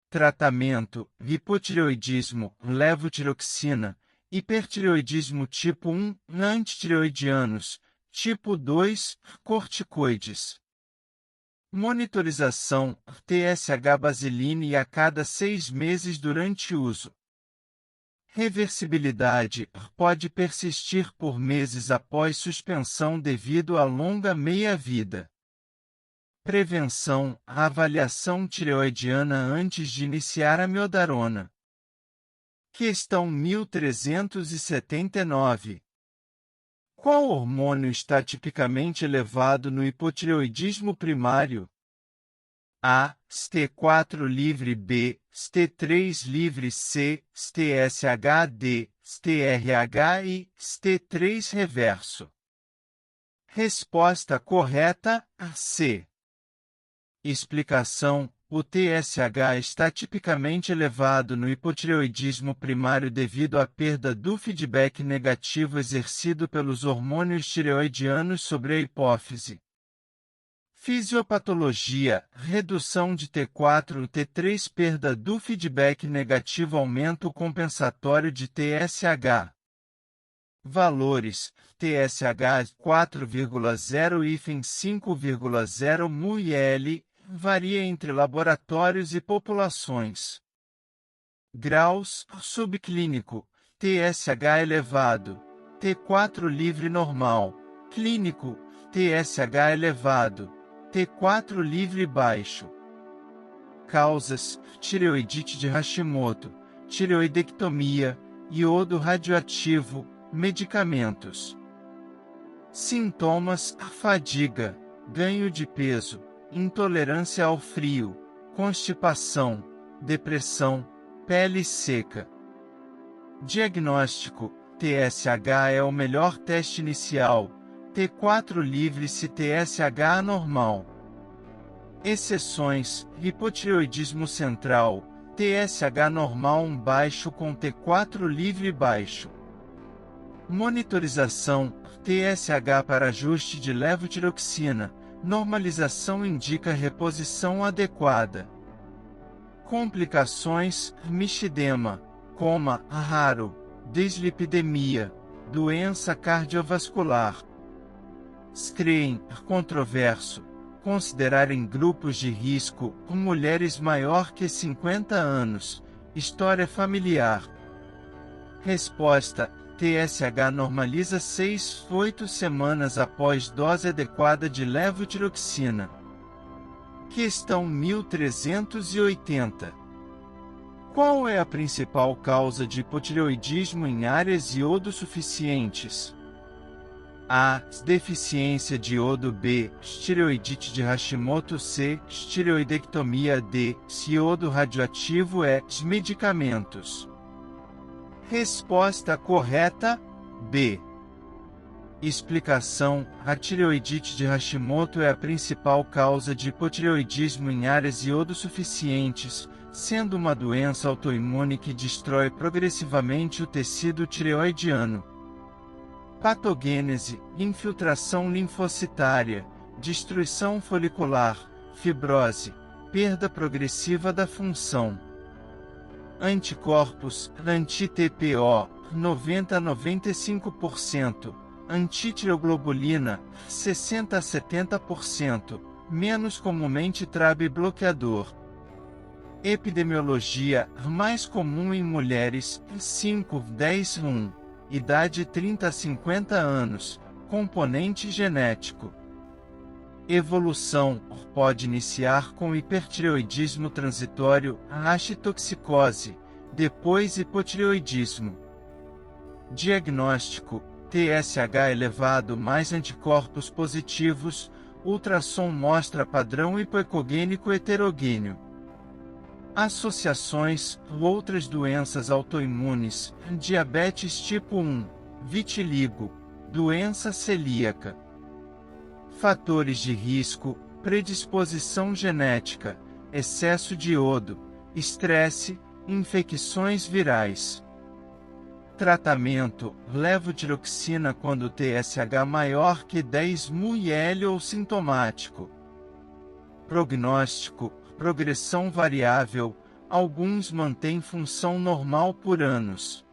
Tratamento: hipotireoidismo, levotiroxina. Hipertireoidismo tipo 1, antitireoidianos. Tipo 2, corticoides. Monitorização: TSH basiline a cada 6 meses durante uso. Reversibilidade: pode persistir por meses após suspensão devido à longa meia-vida. Prevenção: avaliação tireoidiana antes de iniciar a amiodarona. Questão 1379. Qual hormônio está tipicamente elevado no hipotireoidismo primário? A. ST4 livre. B. ST3 livre. C. STSH. D. STRH e ST3 reverso. Resposta correta: a C. Explicação: o TSH está tipicamente elevado no hipotireoidismo primário devido à perda do feedback negativo exercido pelos hormônios tireoidianos sobre a hipófise. Fisiopatologia: redução de T4 e T3, perda do feedback negativo, aumento compensatório de TSH. Valores: TSH 4,0 e 5,0 ml, varia entre laboratórios e populações. Graus: subclínico, TSH elevado, T4 livre normal, clínico, TSH elevado, T4 livre baixo. Causas: tireoidite de Hashimoto, tireoidectomia, iodo radioativo, medicamentos. Sintomas: fadiga, ganho de peso, intolerância ao frio, constipação, depressão, pele seca. Diagnóstico: TSH é o melhor teste inicial, T4 livre se TSH anormal. Exceções: hipotireoidismo central, TSH normal baixo com T4 livre baixo. Monitorização: TSH para ajuste de levotiroxina, normalização indica reposição adequada. Complicações: mixedema, coma raro, dislipidemia, doença cardiovascular. Screening controverso: considerar em grupos de risco mulheres maior que 50 anos, história familiar. Resposta: TSH normaliza 6 a 8 semanas após dose adequada de levotiroxina. Questão 1380. Qual é a principal causa de hipotireoidismo em áreas iodosuficientes? A. Deficiência de iodo. B. Tireoidite de Hashimoto. C. Tireoidectomia. D. Iodo radioativo. E. Medicamentos. Resposta correta: B. Explicação: a tireoidite de Hashimoto é a principal causa de hipotireoidismo em áreas iodosuficientes, sendo uma doença autoimune que destrói progressivamente o tecido tireoidiano. Patogênese, infiltração linfocitária, destruição folicular, fibrose, perda progressiva da função. Anticorpos, anti-TPO, 90 a 95%, antitireoglobulina, 60 a 70%, menos comumente TRAb bloqueador. Epidemiologia, mais comum em mulheres, 5-10-1, idade 30 a 50 anos, componente genético. Evolução, pode iniciar com hipertireoidismo transitório, hashitoxicose, depois hipotireoidismo. Diagnóstico, TSH elevado mais anticorpos positivos, ultrassom mostra padrão hipoecogênico heterogêneo. Associações, outras doenças autoimunes, diabetes tipo 1, vitiligo, doença celíaca. Fatores de risco, predisposição genética, excesso de iodo, estresse, infecções virais. Tratamento, levotiroxina quando TSH maior que 10 ml ou sintomático. Prognóstico, progressão variável, alguns mantêm função normal por anos.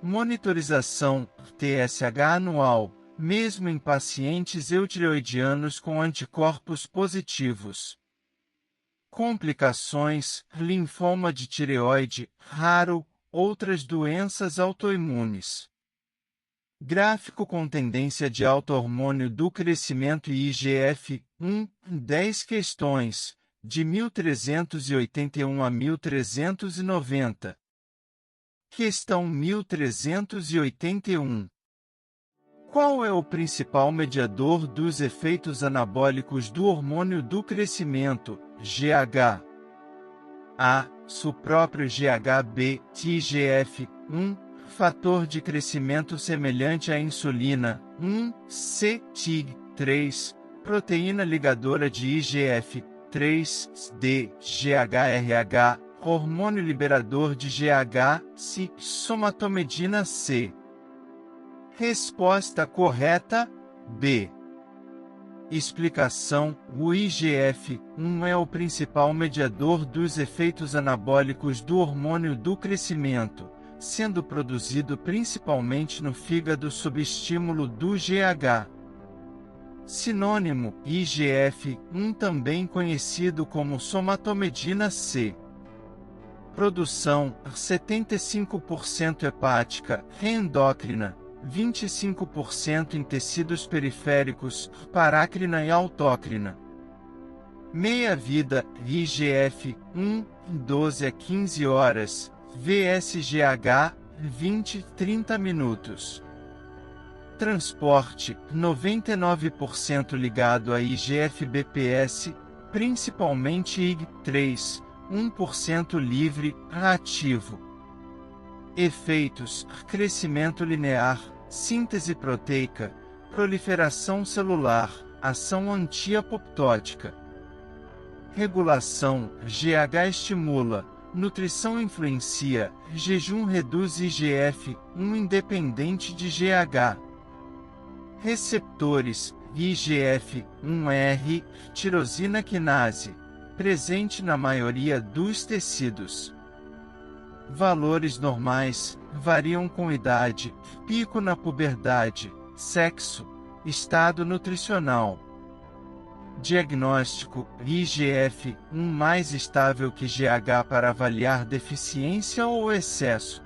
Monitorização, TSH anual, mesmo em pacientes eutireoidianos com anticorpos positivos. Complicações, linfoma de tireoide, raro, outras doenças autoimunes. Gráfico com tendência de alto hormônio do crescimento e IGF-1, 10 questões, de 1381 a 1390. Questão 1381. Qual é o principal mediador dos efeitos anabólicos do hormônio do crescimento, GH? A. O próprio GH. B. TGF-1, fator de crescimento semelhante à insulina. 1. C. TIG3, proteína ligadora de IGF-3. D. GHRH, hormônio liberador de GH. C. Somatomedina. C. Resposta correta, B. Explicação: o IGF-1 é o principal mediador dos efeitos anabólicos do hormônio do crescimento, sendo produzido principalmente no fígado sob estímulo do GH. Sinônimo: IGF-1, também conhecido como somatomedina C. Produção: 75% hepática, endócrina, 25% em tecidos periféricos, parácrina e autócrina. Meia-vida, IGF-1, 12 a 15 horas, VSGH, 20-30 minutos. Transporte, 99% ligado a IGF-BPS, principalmente IG3, 1% livre, ativo. Efeitos: crescimento linear, síntese proteica, proliferação celular, ação anti-apoptótica. Regulação: GH estimula, nutrição influencia, jejum reduz IGF-1 independente de GH. Receptores: IGF-1R, tirosina quinase, presente na maioria dos tecidos. Valores normais, variam com idade, pico na puberdade, sexo, estado nutricional. Diagnóstico: IGF-1 mais estável que GH para avaliar deficiência ou excesso.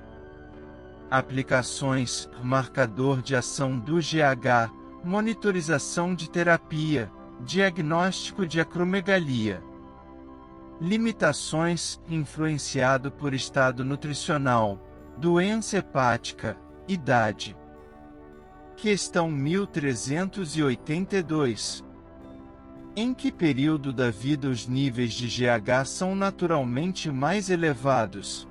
Aplicações: marcador de ação do GH, monitorização de terapia, diagnóstico de acromegalia. Limitações: influenciado por estado nutricional, doença hepática, idade. Questão 1382. Em que período da vida os níveis de GH são naturalmente mais elevados?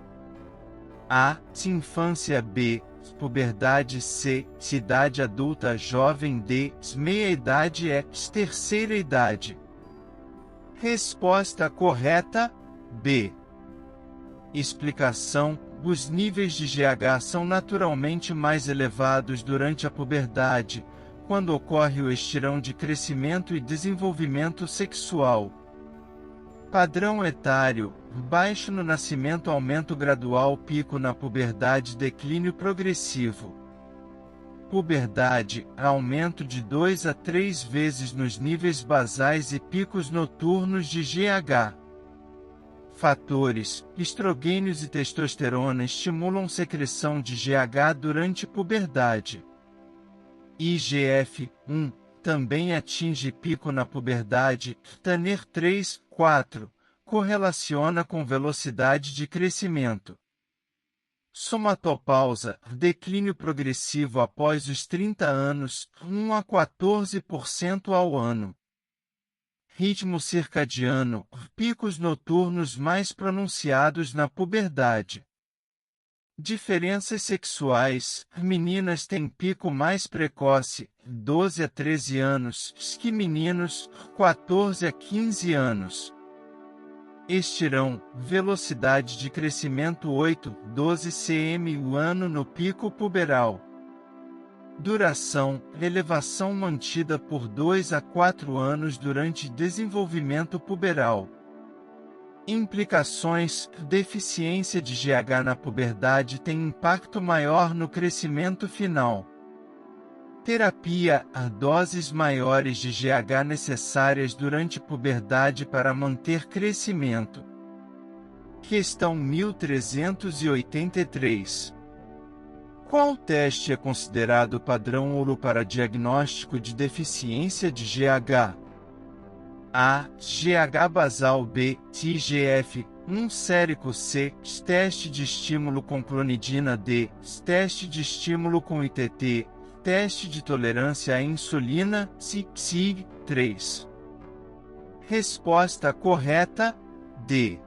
A. Infância. B. Puberdade. C. Idade adulta jovem. D. Meia-idade. E. Terceira idade. Resposta correta, B. Explicação: os níveis de GH são naturalmente mais elevados durante a puberdade, quando ocorre o estirão de crescimento e desenvolvimento sexual. Padrão etário: baixo no nascimento, aumento gradual, pico na puberdade, declínio progressivo. Puberdade: aumento de 2 a 3 vezes nos níveis basais e picos noturnos de GH. Fatores: estrogênios e testosterona estimulam secreção de GH durante puberdade. IGF-1 também atinge pico na puberdade. Tanner 3, 4 correlaciona com velocidade de crescimento. Somatopausa: declínio progressivo após os 30 anos, 1 a 14% ao ano. Ritmo circadiano: picos noturnos mais pronunciados na puberdade. Diferenças sexuais: meninas têm pico mais precoce, 12 a 13 anos, que meninos, 14 a 15 anos. Estirão: velocidade de crescimento 8-12 cm o ano no pico puberal. Duração: elevação mantida por 2 a 4 anos durante desenvolvimento puberal. Implicações: deficiência de GH na puberdade tem impacto maior no crescimento final. Terapia: doses maiores de GH necessárias durante puberdade para manter crescimento. Questão 1383. Qual teste é considerado padrão ouro para diagnóstico de deficiência de GH? A. GH basal. B. IGF-1 sérico. C. Teste de estímulo com clonidina. D. Teste de estímulo com ITT. Teste de tolerância à insulina. SIG 3. Resposta correta: D.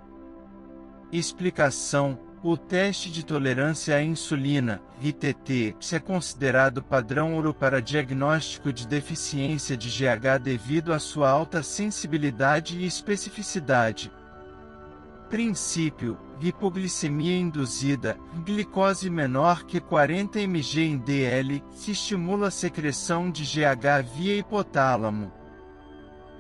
Explicação: o teste de tolerância à insulina, ITT, é considerado padrão ouro para diagnóstico de deficiência de GH devido à sua alta sensibilidade e especificidade. Princípio: hipoglicemia induzida, glicose menor que 40 mg em dl, se estimula a secreção de GH via hipotálamo.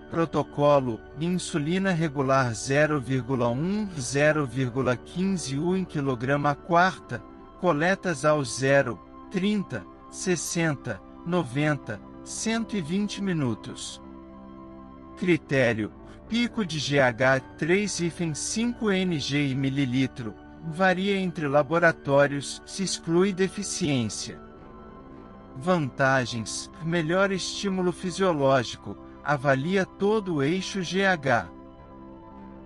Protocolo: insulina regular 0,1-0,15 U em quilograma a quarta, coletas aos 0, 30, 60, 90, 120 minutos. Critério: pico de GH 3,5 ng e mililitro, varia entre laboratórios, se exclui deficiência. Vantagens: melhor estímulo fisiológico, avalia todo o eixo GH.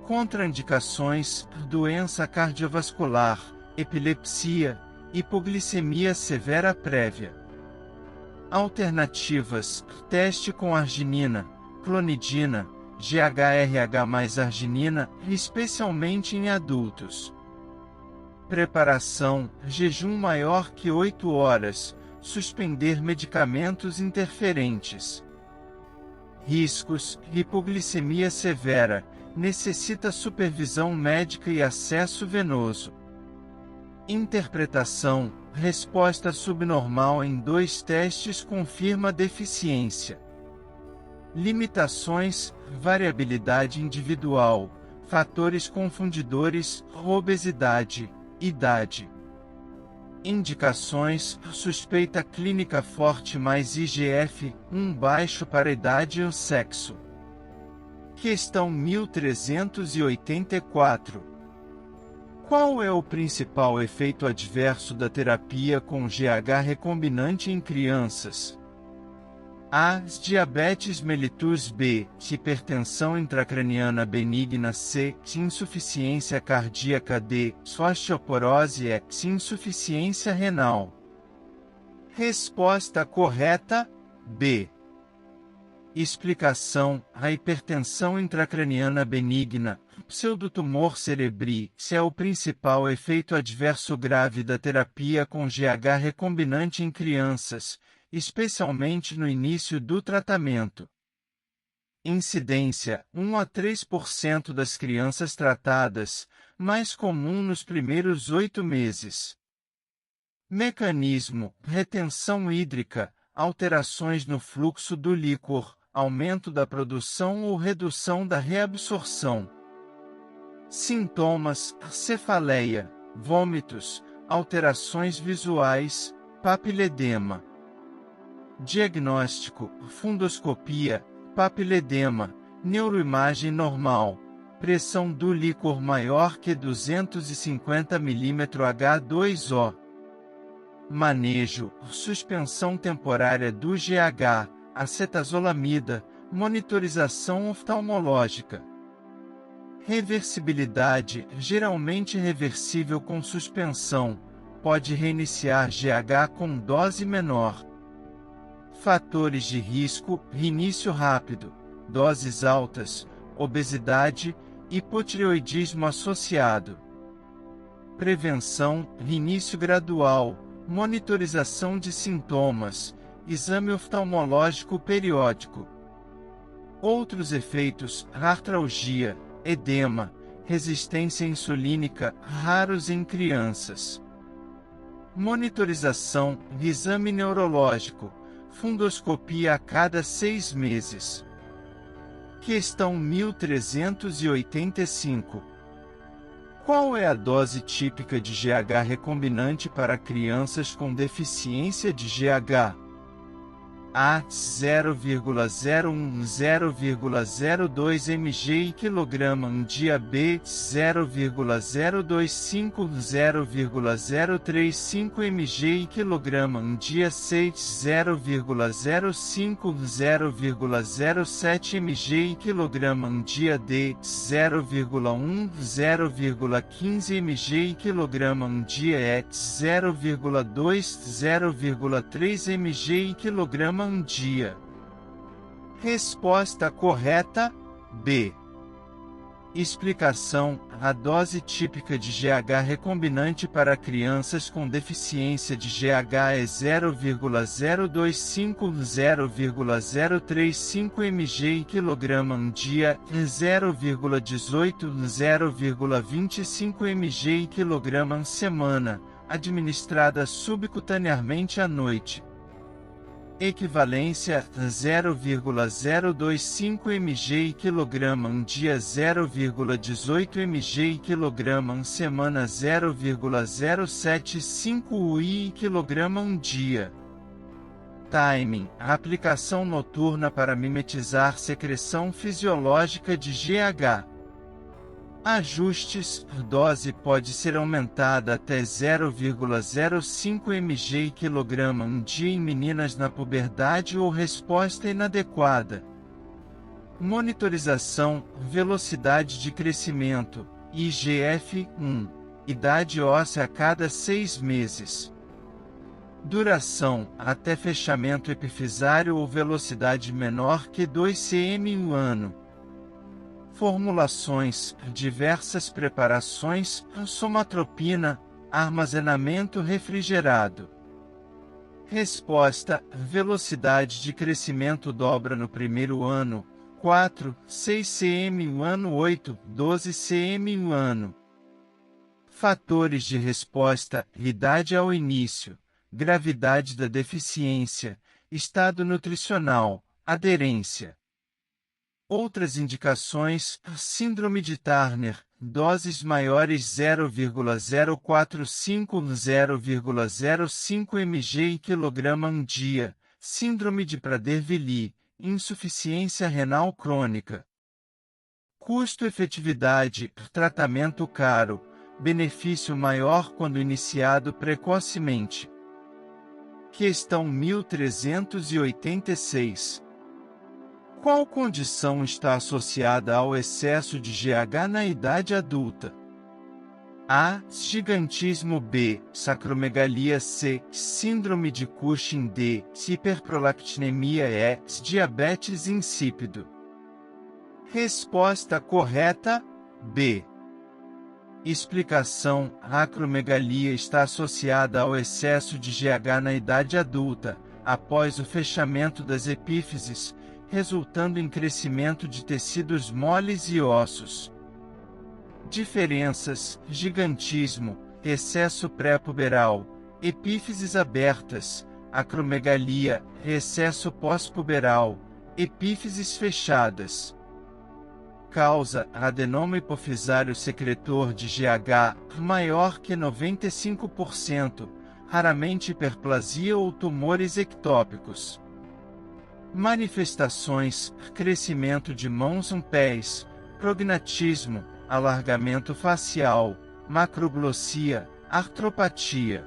Contraindicações: doença cardiovascular, epilepsia, hipoglicemia severa prévia. Alternativas: teste com arginina, clonidina, GHRH mais arginina, especialmente em adultos. Preparação: jejum maior que 8 horas, suspender medicamentos interferentes. Riscos: hipoglicemia severa, necessita supervisão médica e acesso venoso. Interpretação: resposta subnormal em 2 testes confirma deficiência. Limitações: variabilidade individual, fatores confundidores, obesidade, idade. Indicações: suspeita clínica forte mais IGF-1 baixo para idade e sexo. Questão 1384. Qual é o principal efeito adverso da terapia com GH recombinante em crianças? A. Diabetes mellitus. B. Hipertensão intracraniana benigna. C. Insuficiência cardíaca. D. Osteoporose. E. Insuficiência renal. Resposta correta: B. Explicação: a hipertensão intracraniana benigna, pseudotumor cerebri, é o principal efeito adverso grave da terapia com GH recombinante em crianças, especialmente no início do tratamento. Incidência: 1 a 3% das crianças tratadas, mais comum nos primeiros 8 meses. Mecanismo: retenção hídrica, alterações no fluxo do líquor, aumento da produção ou redução da reabsorção. Sintomas: cefaleia, vômitos, alterações visuais, papiledema. Diagnóstico: fundoscopia, papiledema, neuroimagem normal, pressão do líquor maior que 250 mm H2O. Manejo: suspensão temporária do GH, acetazolamida, monitorização oftalmológica. Reversibilidade: geralmente reversível com suspensão, pode reiniciar GH com dose menor. Fatores de risco: início rápido, doses altas, obesidade, hipotireoidismo associado. Prevenção: início gradual, monitorização de sintomas, exame oftalmológico periódico. Outros efeitos: artralgia, edema, resistência insulínica, raros em crianças. Monitorização: exame neurológico, fundoscopia a cada 6 meses. Questão 1385. Qual é a dose típica de GH recombinante para crianças com deficiência de GH? A. 0,01 0,02 mg kg dia B. 0,025 0,035 mg kg dia C. 0,05 0,07 mg kg dia D. 0,1 0,15 mg kg dia E. 0,2 0,3 mg kg dia. Resposta correta: B. Explicação: a dose típica de GH recombinante para crianças com deficiência de GH é 0,025 0,035 mg kg dia, 0,18 0,25 mg kg semana, administrada subcutaneamente à noite. Equivalência: 0,025 mg kg dia, 0,18 mg kg semana, 0,075 UI kg dia. Timing: a aplicação noturna para mimetizar secreção fisiológica de GH. Ajustes: dose pode ser aumentada até 0,05 mg kg dia em meninas na puberdade ou resposta inadequada. Monitorização: velocidade de crescimento, IGF-1, idade óssea a cada 6 meses. Duração: até fechamento epifisário ou velocidade menor que 2 cm em ano. Formulações: diversas preparações, somatropina, armazenamento refrigerado. Resposta: velocidade de crescimento dobra no primeiro ano, 4, 6 cm em ano, 8, 12 cm em ano. Fatores de resposta: idade ao início, gravidade da deficiência, estado nutricional, aderência. Outras indicações: síndrome de Turner, doses maiores 0,045 0,05 mg kg dia, síndrome de Prader-Willi, insuficiência renal crônica. Custo-efetividade: tratamento caro, benefício maior quando iniciado precocemente. Questão 1386. Qual condição está associada ao excesso de GH na idade adulta? A. Gigantismo. B. Sacromegalia. C. Síndrome de Cushing. D. Hiperprolactinemia. E. Diabetes insípido. Resposta correta: B. Explicação: a acromegalia está associada ao excesso de GH na idade adulta, após o fechamento das epífises, resultando em crescimento de tecidos moles e ossos. Diferenças: gigantismo, excesso pré-puberal, epífises abertas, acromegalia, excesso pós-puberal, epífises fechadas. Causa: adenoma hipofisário secretor de GH, maior que 95%, raramente hiperplasia ou tumores ectópicos. Manifestações: crescimento de mãos ou pés, prognatismo, alargamento facial, macroglossia, artropatia.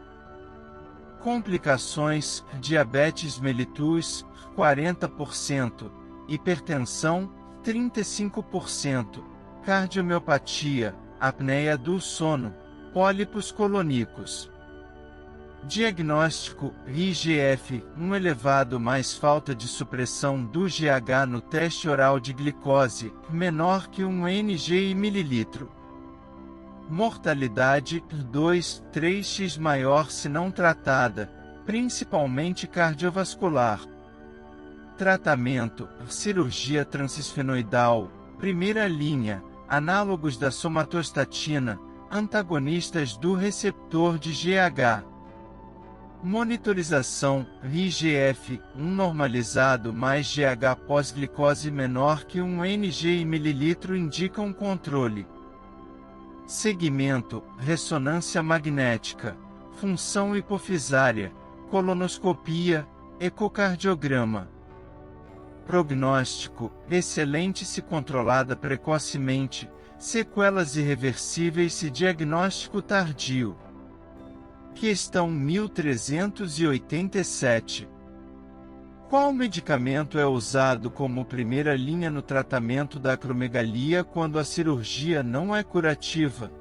Complicações: diabetes mellitus, 40%, hipertensão, 35%, cardiomiopatia, apneia do sono, pólipos colônicos. Diagnóstico: IGF, elevado mais falta de supressão do GH no teste oral de glicose, menor que 1 ng em mililitro. Mortalidade: 2-3x maior se não tratada, principalmente cardiovascular. Tratamento: cirurgia transesfenoidal, primeira linha, análogos da somatostatina, antagonistas do receptor de GH. Monitorização: IGF, normalizado mais GH pós-glicose menor que 1 ng em mililitro indicam controle. Segmento: ressonância magnética, função hipofisária, colonoscopia, ecocardiograma. Prognóstico: excelente se controlada precocemente, sequelas irreversíveis se diagnóstico tardio. Questão 1387. Qual medicamento é usado como primeira linha no tratamento da acromegalia quando a cirurgia não é curativa?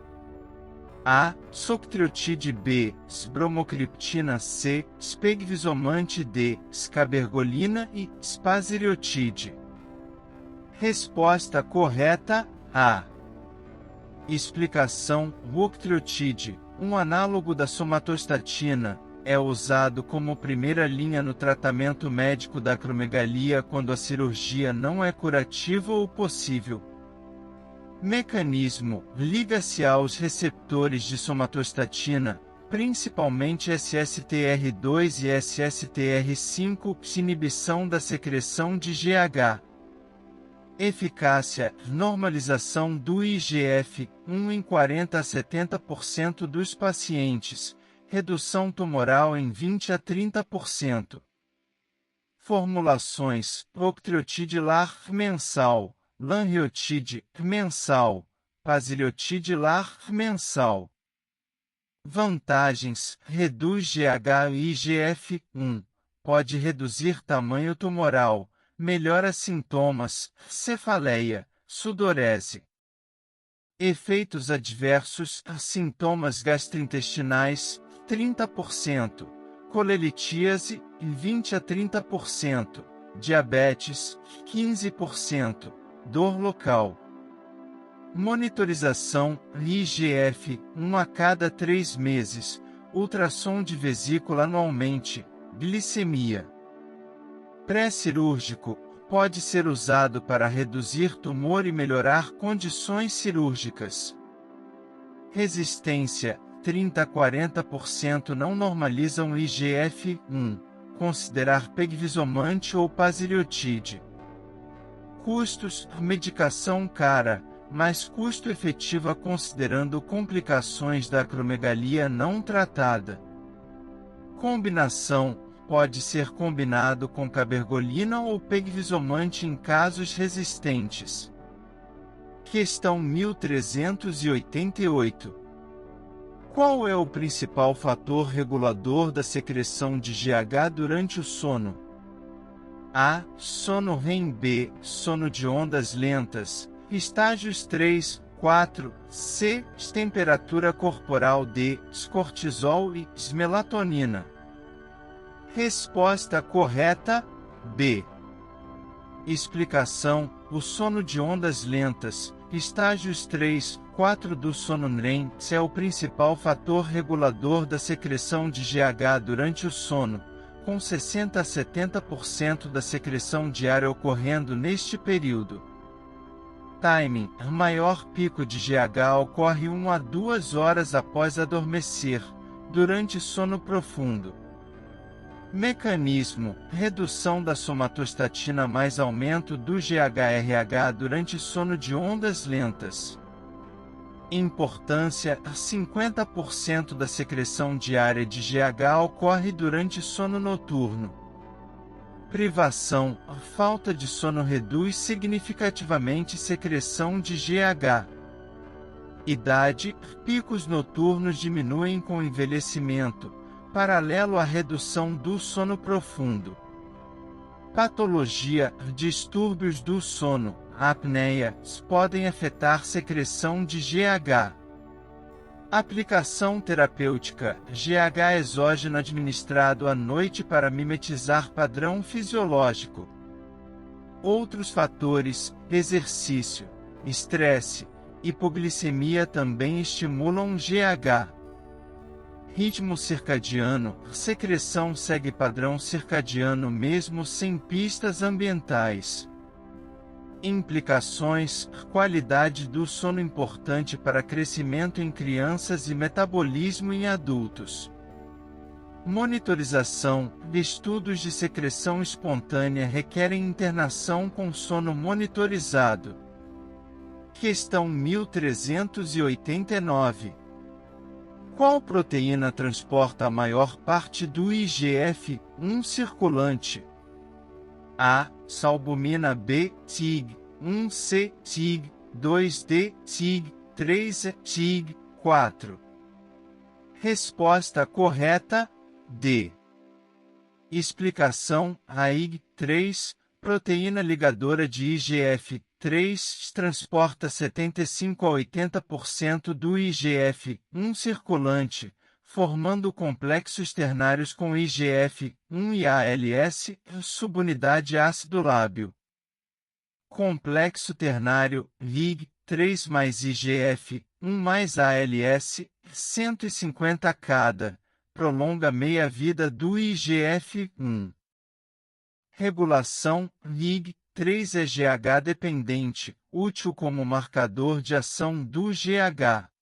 A. Soctreotide. B. Bromocriptina. C. Spegvisomante. D. Scabergolina e Spaziriotide. Resposta correta: A. Explicação: Octreotide, análogo da somatostatina, é usado como primeira linha no tratamento médico da acromegalia quando a cirurgia não é curativa ou possível. Mecanismo: liga-se aos receptores de somatostatina, principalmente SSTR2 e SSTR5, inibição da secreção de GH. Eficácia: normalização do IGF, em 40 a 70% dos pacientes, redução tumoral em 20 a 30%. Formulações: Octreotide LAR mensal, Lanreotide mensal, Pasiliotide LAR mensal. Vantagens: reduz GH e IGF, pode reduzir tamanho tumoral, melhora sintomas, cefaleia, sudorese. Efeitos adversos: sintomas gastrointestinais, 30%, colelitíase, 20 a 30%, diabetes, 15%, dor local. Monitorização: IGF, 1 a cada 3 meses, ultrassom de vesícula anualmente, glicemia. Pré-cirúrgico: pode ser usado para reduzir tumor e melhorar condições cirúrgicas. Resistência: 30 a 40% não normalizam IGF, considerar pegvisomante ou pasiliotide. Custos: medicação cara, mas custo efetiva considerando complicações da acromegalia não tratada. Combinação: pode ser combinado com cabergolina ou pegvisomante em casos resistentes. Questão 1388. Qual é o principal fator regulador da secreção de GH durante o sono? A. Sono REM. B. Sono de ondas lentas, estágios 3, 4. C. Temperatura corporal. D. Cortisol e melatonina. Resposta correta: B. Explicação: o sono de ondas lentas, estágios 3, 4 do sono REM, é o principal fator regulador da secreção de GH durante o sono, com 60 a 70% da secreção diária ocorrendo neste período. Timing: maior pico de GH ocorre 1 a 2 horas após adormecer, durante sono profundo. Mecanismo: redução da somatostatina mais aumento do GHRH durante sono de ondas lentas. Importância: 50% da secreção diária de GH ocorre durante sono noturno. Privação: a falta de sono reduz significativamente secreção de GH. Idade: picos noturnos diminuem com o envelhecimento, paralelo à redução do sono profundo. Patologia: distúrbios do sono, apneia, podem afetar secreção de GH. Aplicação terapêutica: GH exógeno administrado à noite para mimetizar padrão fisiológico. Outros fatores: exercício, estresse, hipoglicemia também estimulam GH. Ritmo circadiano: secreção segue padrão circadiano mesmo sem pistas ambientais. Implicações: qualidade do sono importante para crescimento em crianças e metabolismo em adultos. Monitorização: estudos de secreção espontânea requerem internação com sono monitorizado. Questão 1389. Qual proteína transporta a maior parte do IGF-1 circulante? A. Salbumina B, TIG, 1C, TIG, 2D, TIG, 3E, TIG, 4. Resposta correta: D. Explicação: a IG3, proteína ligadora de IGF-3, transporta 75 a 80% do IGF-1 circulante, formando complexos ternários com IGF-1 e ALS, subunidade ácido lábio. Complexo ternário, Ig3 mais IGF-1 mais ALS, 150 cada, prolonga meia-vida do IGF-1. Regulação: Ig3 é GH dependente, útil como marcador de ação do GH.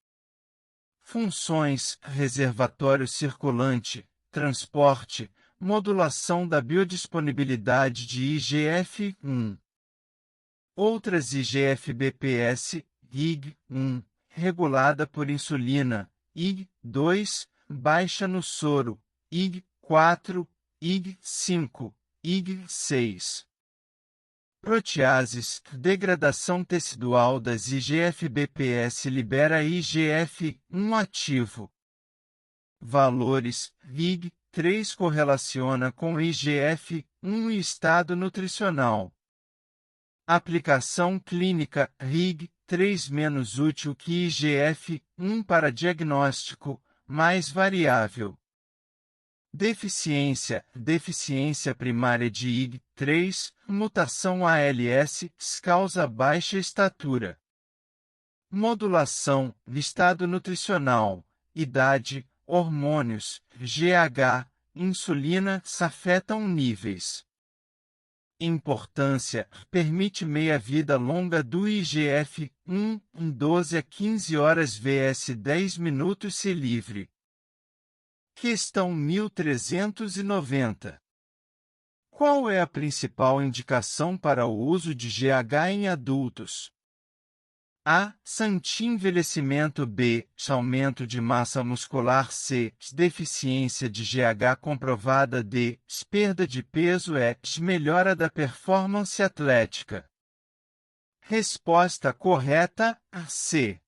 Funções: reservatório circulante, transporte, modulação da biodisponibilidade de IGF-1. Outras IGF-BPS, IG1, regulada por insulina, IG2, baixa no soro, IG4, IG5, IG6. Proteases: degradação tecidual das IGF-BPS libera IGF-1 ativo. Valores: Ig3 correlaciona com IGF-1 e estado nutricional. Aplicação clínica: Ig3 menos útil que IGF-1 para diagnóstico, mais variável. Deficiência: deficiência primária de Ig3, mutação ALS, causa baixa estatura. Modulação: estado nutricional, idade, hormônios, GH, insulina afetam níveis. Importância: permite meia-vida longa do IGF-1 em 12 a 15 horas vs 10 minutos se livre. Questão 1390. Qual é a principal indicação para o uso de GH em adultos? A. Anti-envelhecimento. B. Aumento de massa muscular. C. Deficiência de GH comprovada. D. Perda de peso. E. Melhora da performance atlética. Resposta correta: a C.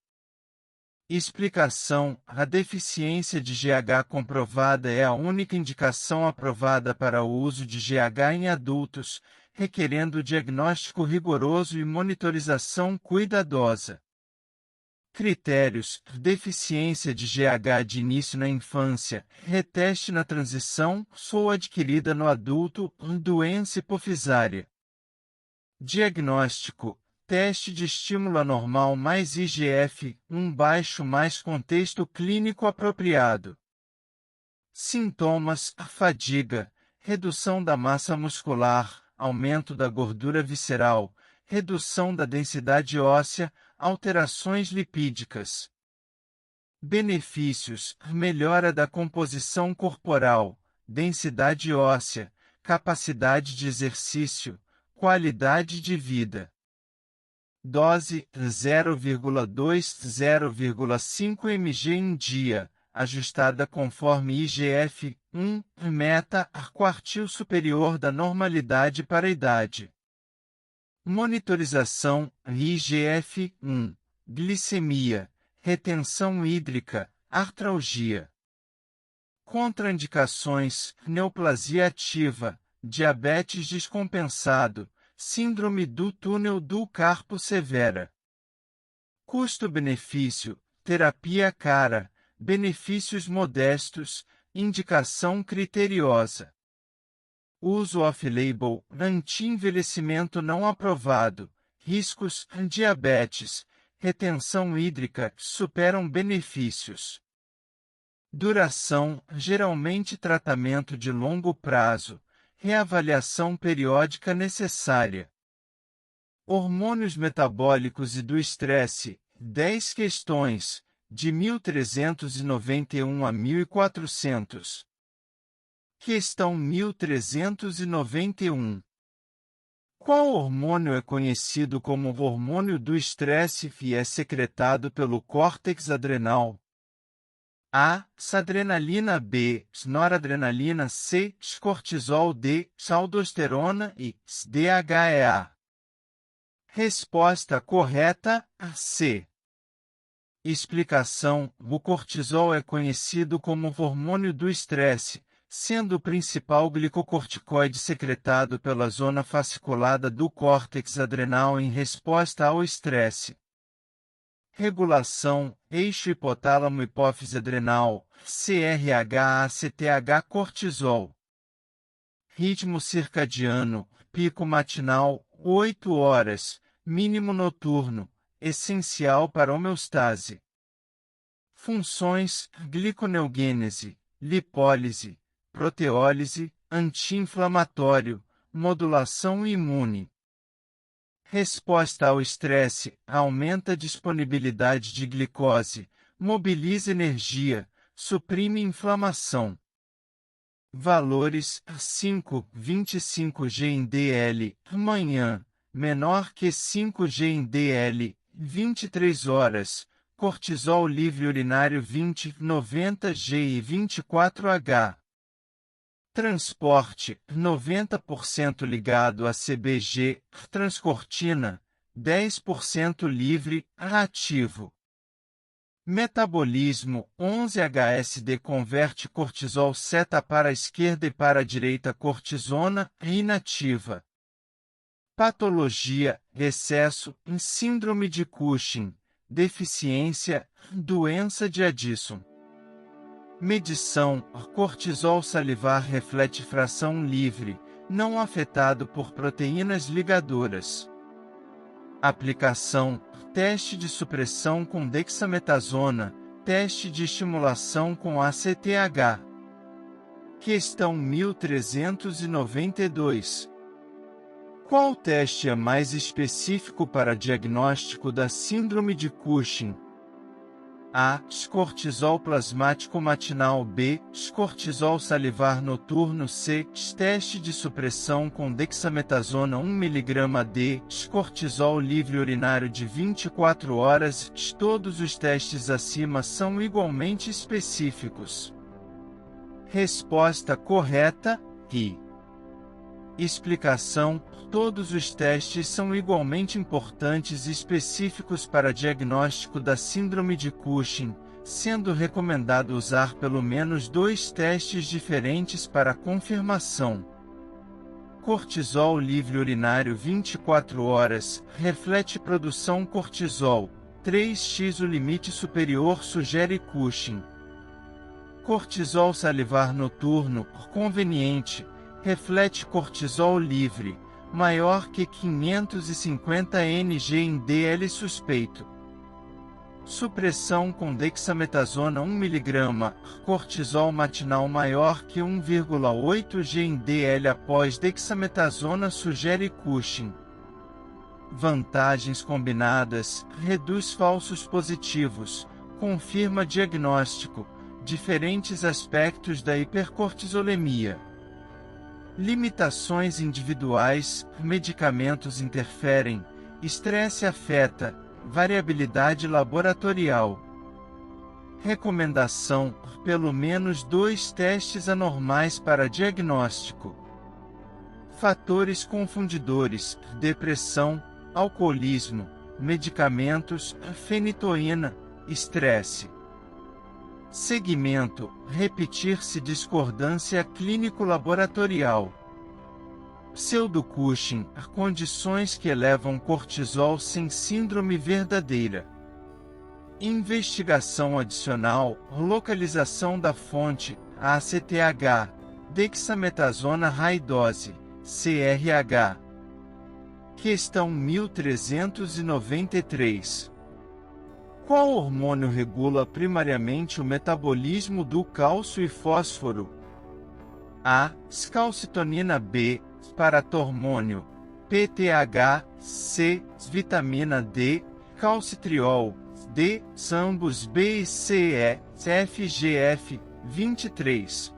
Explicação: a deficiência de GH comprovada é a única indicação aprovada para o uso de GH em adultos, requerendo diagnóstico rigoroso e monitorização cuidadosa. Critérios: deficiência de GH de início na infância, reteste na transição, ou adquirida no adulto, doença hipofisária. Diagnóstico: teste de estímulo anormal mais IGF-1 baixo mais contexto clínico apropriado. Sintomas: fadiga, redução da massa muscular, aumento da gordura visceral, redução da densidade óssea, alterações lipídicas. Benefícios: melhora da composição corporal, densidade óssea, capacidade de exercício, qualidade de vida. Dose: 0,2-0,5 mg em dia, ajustada conforme IGF-1, meta, quartil superior da normalidade para a idade. Monitorização: IGF-1, glicemia, retenção hídrica, artralgia. Contraindicações: neoplasia ativa, diabetes descompensado, síndrome do túnel do carpo severa. Custo-benefício: terapia cara, benefícios modestos, indicação criteriosa. Uso off-label, anti-envelhecimento não aprovado, riscos: diabetes, retenção hídrica superam benefícios. Duração: geralmente tratamento de longo prazo, reavaliação periódica necessária. Hormônios metabólicos e do estresse, 10 questões, de 1391 a 1400. Questão 1391. Qual hormônio é conhecido como hormônio do estresse e é secretado pelo córtex adrenal? A. Adrenalina. B. Noradrenalina. C. Cortisol. D. Aldosterona. E DHEA. Resposta correta: C. Explicação: o cortisol é conhecido como hormônio do estresse, sendo o principal glicocorticoide secretado pela zona fasciculada do córtex adrenal em resposta ao estresse. Regulação: eixo hipotálamo-hipófise adrenal, CRH-ACTH cortisol. Ritmo circadiano, pico matinal, 8 horas, mínimo noturno, essencial para homeostase. Funções: gliconeogênese, lipólise, proteólise, anti-inflamatório, modulação imune. Resposta ao estresse: aumenta a disponibilidade de glicose, mobiliza energia, suprime inflamação. Valores: 5,25 g em dl, manhã, menor que 5 g em dl, 23 horas, cortisol livre urinário 20-90 g e 24 h. Transporte: 90% ligado a CBG, transcortina, 10% livre, ativo. Metabolismo: 11-HSD converte cortisol seta para a esquerda e para a direita cortisona, inativa. Patologia: excesso, síndrome de Cushing, deficiência, doença de Addison. Medição: cortisol salivar reflete fração livre, não afetado por proteínas ligadoras. Aplicação: teste de supressão com dexametasona, teste de estimulação com ACTH. Questão 1392. Qual teste é mais específico para diagnóstico da síndrome de Cushing? A. Cortisol plasmático matinal. B. Cortisol salivar noturno. C. Teste de supressão com dexametasona 1 mg. D. Cortisol livre urinário de 24 horas. Todos os testes acima são igualmente específicos. Resposta correta: I. Explicação: todos os testes são igualmente importantes e específicos para diagnóstico da síndrome de Cushing, sendo recomendado usar pelo menos 2 testes diferentes para confirmação. Cortisol livre urinário 24 horas, reflete produção cortisol, 3x o limite superior sugere Cushing. Cortisol salivar noturno, conveniente, reflete cortisol livre, maior que 550 ng em DL suspeito. Supressão com dexametasona 1 mg, cortisol matinal maior que 1,8 g em DL após dexametasona sugere Cushing. Vantagens combinadas: reduz falsos positivos, confirma diagnóstico, diferentes aspectos da hipercortisolemia. Limitações individuais: medicamentos interferem, estresse afeta, variabilidade laboratorial. Recomendação: pelo menos 2 testes anormais para diagnóstico. Fatores confundidores: depressão, alcoolismo, medicamentos, fenitoína, estresse. Segmento: repetir-se discordância clínico-laboratorial. Pseudo-Cushing, condições que elevam cortisol sem síndrome verdadeira. Investigação adicional, localização da fonte, ACTH, dexametasona high dose, CRH. Questão 1393. Qual hormônio regula primariamente o metabolismo do cálcio e fósforo? A. Calcitonina B, paratormônio, PTH, C. Vitamina D, calcitriol, D. Ambos B e C e FGF, 23.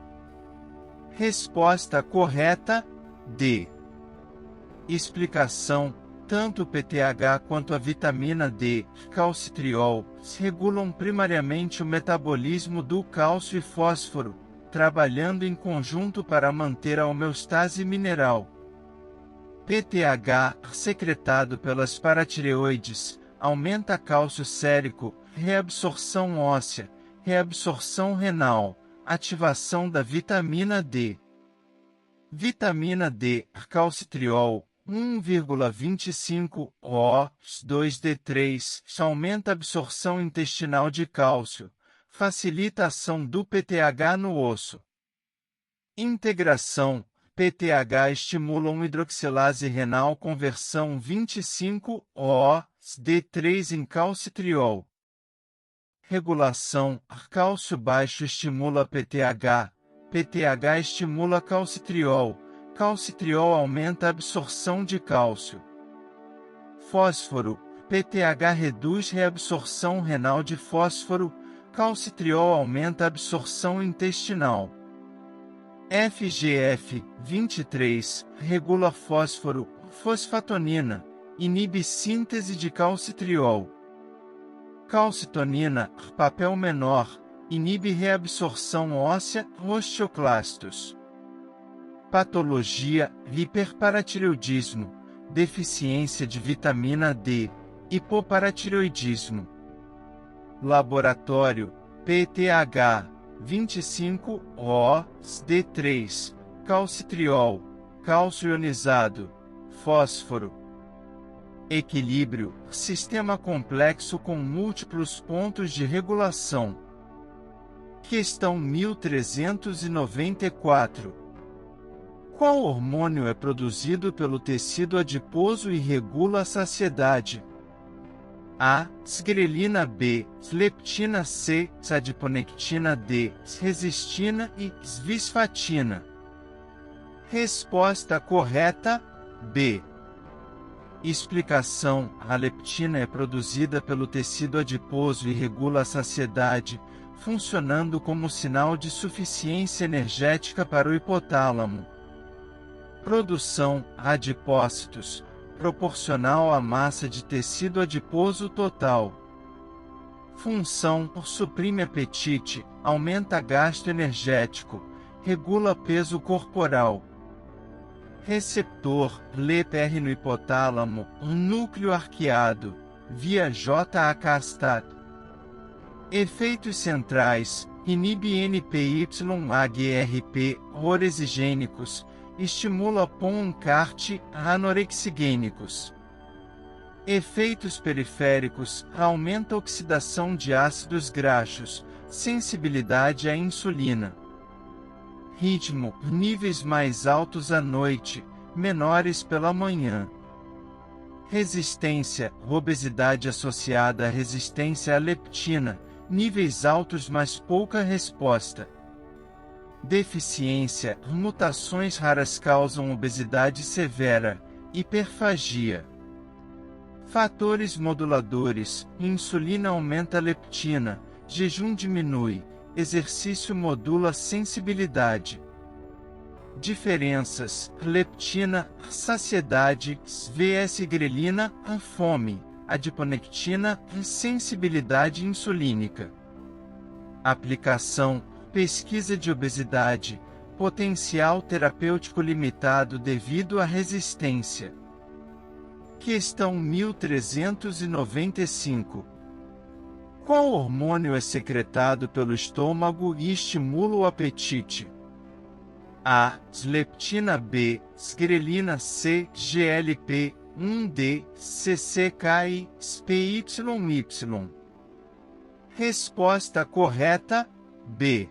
Resposta correta, D. Explicação: tanto o PTH quanto a vitamina D, calcitriol, regulam primariamente o metabolismo do cálcio e fósforo, trabalhando em conjunto para manter a homeostase mineral. PTH, secretado pelas paratireoides, aumenta cálcio sérico, reabsorção óssea, reabsorção renal, ativação da vitamina D. Vitamina D, calcitriol, 1,25 O, 2D3, aumenta a absorção intestinal de cálcio, facilita a ação do PTH no osso. Integração: PTH estimulam hidroxilase renal conversão 25 O, D3 em calcitriol. Regulação: cálcio baixo estimula PTH, PTH estimula calcitriol, calcitriol aumenta a absorção de cálcio. Fósforo: PTH reduz reabsorção renal de fósforo, calcitriol aumenta a absorção intestinal. FGF, 23, regula fósforo, fosfatonina, inibe síntese de calcitriol. Calcitonina, papel menor, inibe reabsorção óssea, osteoclastos. Patologia: hiperparatireoidismo, deficiência de vitamina D, hipoparatireoidismo. Laboratório: PTH, 25 O, D3, calcitriol, cálcio ionizado, fósforo. Equilíbrio: sistema complexo com múltiplos pontos de regulação. Questão 1394. Qual hormônio é produzido pelo tecido adiposo e regula a saciedade? A. Sgrelina B, leptina C, adiponectina D, resistina e svisfatina. Resposta correta, B. Explicação: a leptina é produzida pelo tecido adiposo e regula a saciedade, funcionando como sinal de suficiência energética para o hipotálamo. Produção: adipócitos, proporcional à massa de tecido adiposo total. Função: suprime apetite, aumenta gasto energético, regula peso corporal. Receptor: LEPR no hipotálamo, núcleo arqueado, via JAK-STAT. Efeitos centrais: inibe NPY-AGRP, oresigênicos, estimula POM-CART, anorexigênicos. Efeitos periféricos: aumenta a oxidação de ácidos graxos, sensibilidade à insulina. Ritmo: níveis mais altos à noite, menores pela manhã. Resistência, obesidade associada à resistência à leptina, níveis altos mas pouca resposta. Deficiência, mutações raras causam obesidade severa, hiperfagia. Fatores moduladores, insulina aumenta a leptina, jejum diminui, exercício modula a sensibilidade. Diferenças: leptina, saciedade, vs grelina, fome, adiponectina, sensibilidade insulínica. Aplicação: pesquisa de obesidade, potencial terapêutico limitado devido à resistência. Questão 1395. Qual hormônio é secretado pelo estômago e estimula o apetite? A. Leptina. B. Grelina. C. GLP. 1D. CCKI. PYY. Resposta correta: B.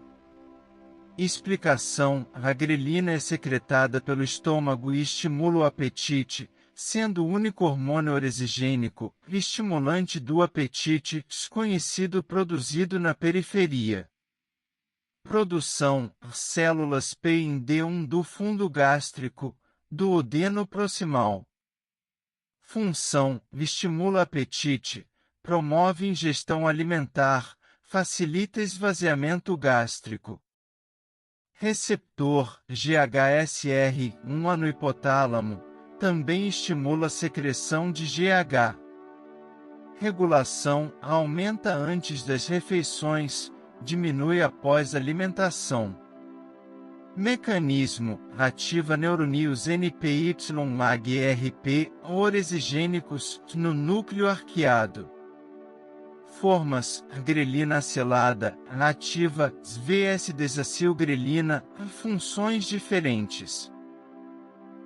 Explicação: a grelina é secretada pelo estômago e estimula o apetite, sendo o único hormônio oresigênico, estimulante do apetite, desconhecido produzido na periferia. Produção: células P em D1 do fundo gástrico, duodeno proximal. Função: estimula apetite, promove ingestão alimentar, facilita esvaziamento gástrico. Receptor: GHSR1 no hipotálamo, também estimula a secreção de GH. Regulação: aumenta antes das refeições, diminui após a alimentação. Mecanismo: ativa neurônios NPY-MAG-RP oresigênicos no núcleo arqueado. Formas: grelina acelada, ativa, vs desacilgrelina, funções diferentes.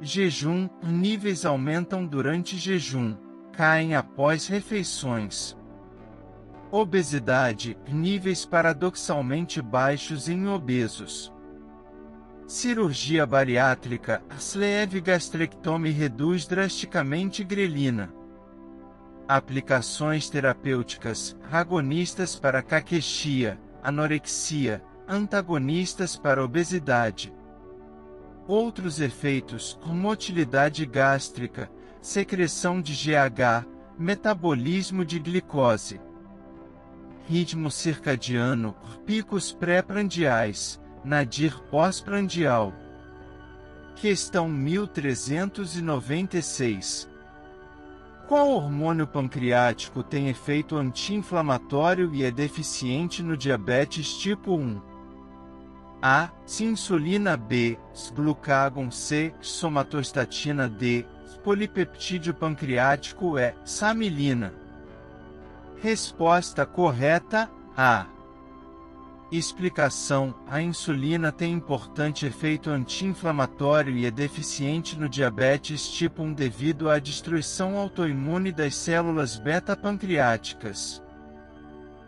Jejum: níveis aumentam durante jejum, caem após refeições. Obesidade: níveis paradoxalmente baixos em obesos. Cirurgia bariátrica: sleeve gastrectomy reduz drasticamente grelina. Aplicações terapêuticas: agonistas para caquexia, anorexia, antagonistas para obesidade. Outros efeitos: motilidade gástrica, secreção de GH, metabolismo de glicose. Ritmo circadiano, picos pré-prandiais, nadir pós-prandial. Questão 1396. Qual hormônio pancreático tem efeito anti-inflamatório e é deficiente no diabetes tipo 1? A. Insulina. B. Glucagon. C. Somatostatina. D. Polipeptídeo pancreático. E. Samilina. Resposta correta: A. Explicação: a insulina tem importante efeito anti-inflamatório e é deficiente no diabetes tipo 1 devido à destruição autoimune das células beta-pancreáticas.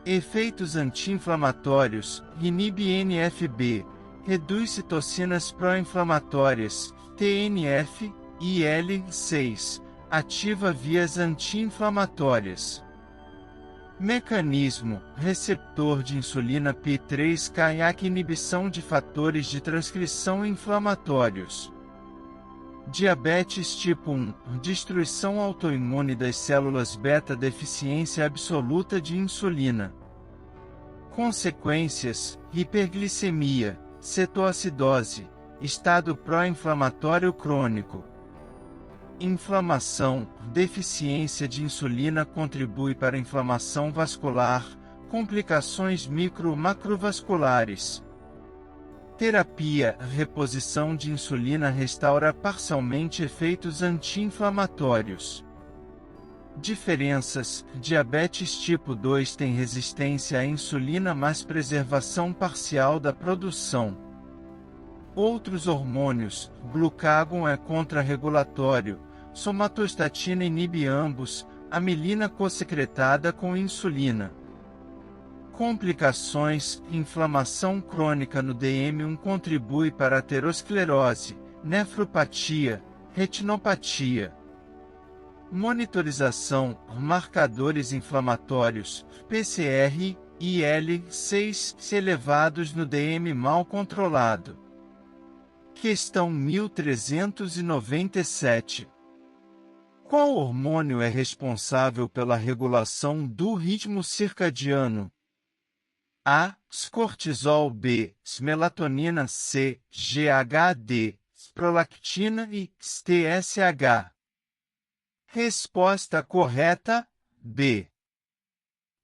Efeitos anti-inflamatórios: inibe NF-B, reduz citocinas pró-inflamatórias, TNF, e IL-6, ativa vias anti-inflamatórias. Mecanismo: receptor de insulina P3-caiac, inibição de fatores de transcrição inflamatórios. Diabetes tipo 1, destruição autoimune das células beta, deficiência absoluta de insulina. Consequências: hiperglicemia, cetoacidose, estado pró-inflamatório crônico. Inflamação: deficiência de insulina contribui para inflamação vascular, complicações micro-macrovasculares. Terapia: reposição de insulina restaura parcialmente efeitos anti-inflamatórios. Diferenças: diabetes tipo 2 tem resistência à insulina mas preservação parcial da produção. Outros hormônios: glucagon é contrarregulatório, somatostatina inibe ambos, amilina co-secretada com insulina. Complicações: inflamação crônica no DM1 contribui para aterosclerose, nefropatia, retinopatia. Monitorização, marcadores inflamatórios, PCR, IL-6 elevados no DM mal controlado. Questão 1397. Qual hormônio é responsável pela regulação do ritmo circadiano? A. Cortisol. B. Melatonina. C. GHD. Prolactina e TSH. Resposta correta: B.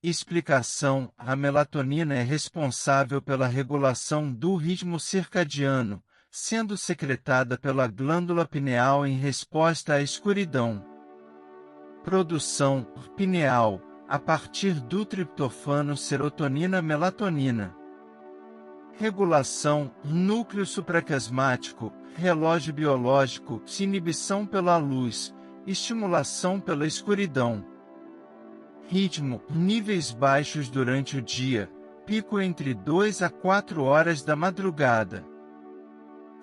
Explicação: a melatonina é responsável pela regulação do ritmo circadiano, sendo secretada pela glândula pineal em resposta à escuridão. Produção pineal, a partir do triptofano serotonina-melatonina. Regulação, núcleo supraquiasmático, relógio biológico, inibição pela luz, estimulação pela escuridão. Ritmo, níveis baixos durante o dia, pico entre 2 a 4 horas da madrugada.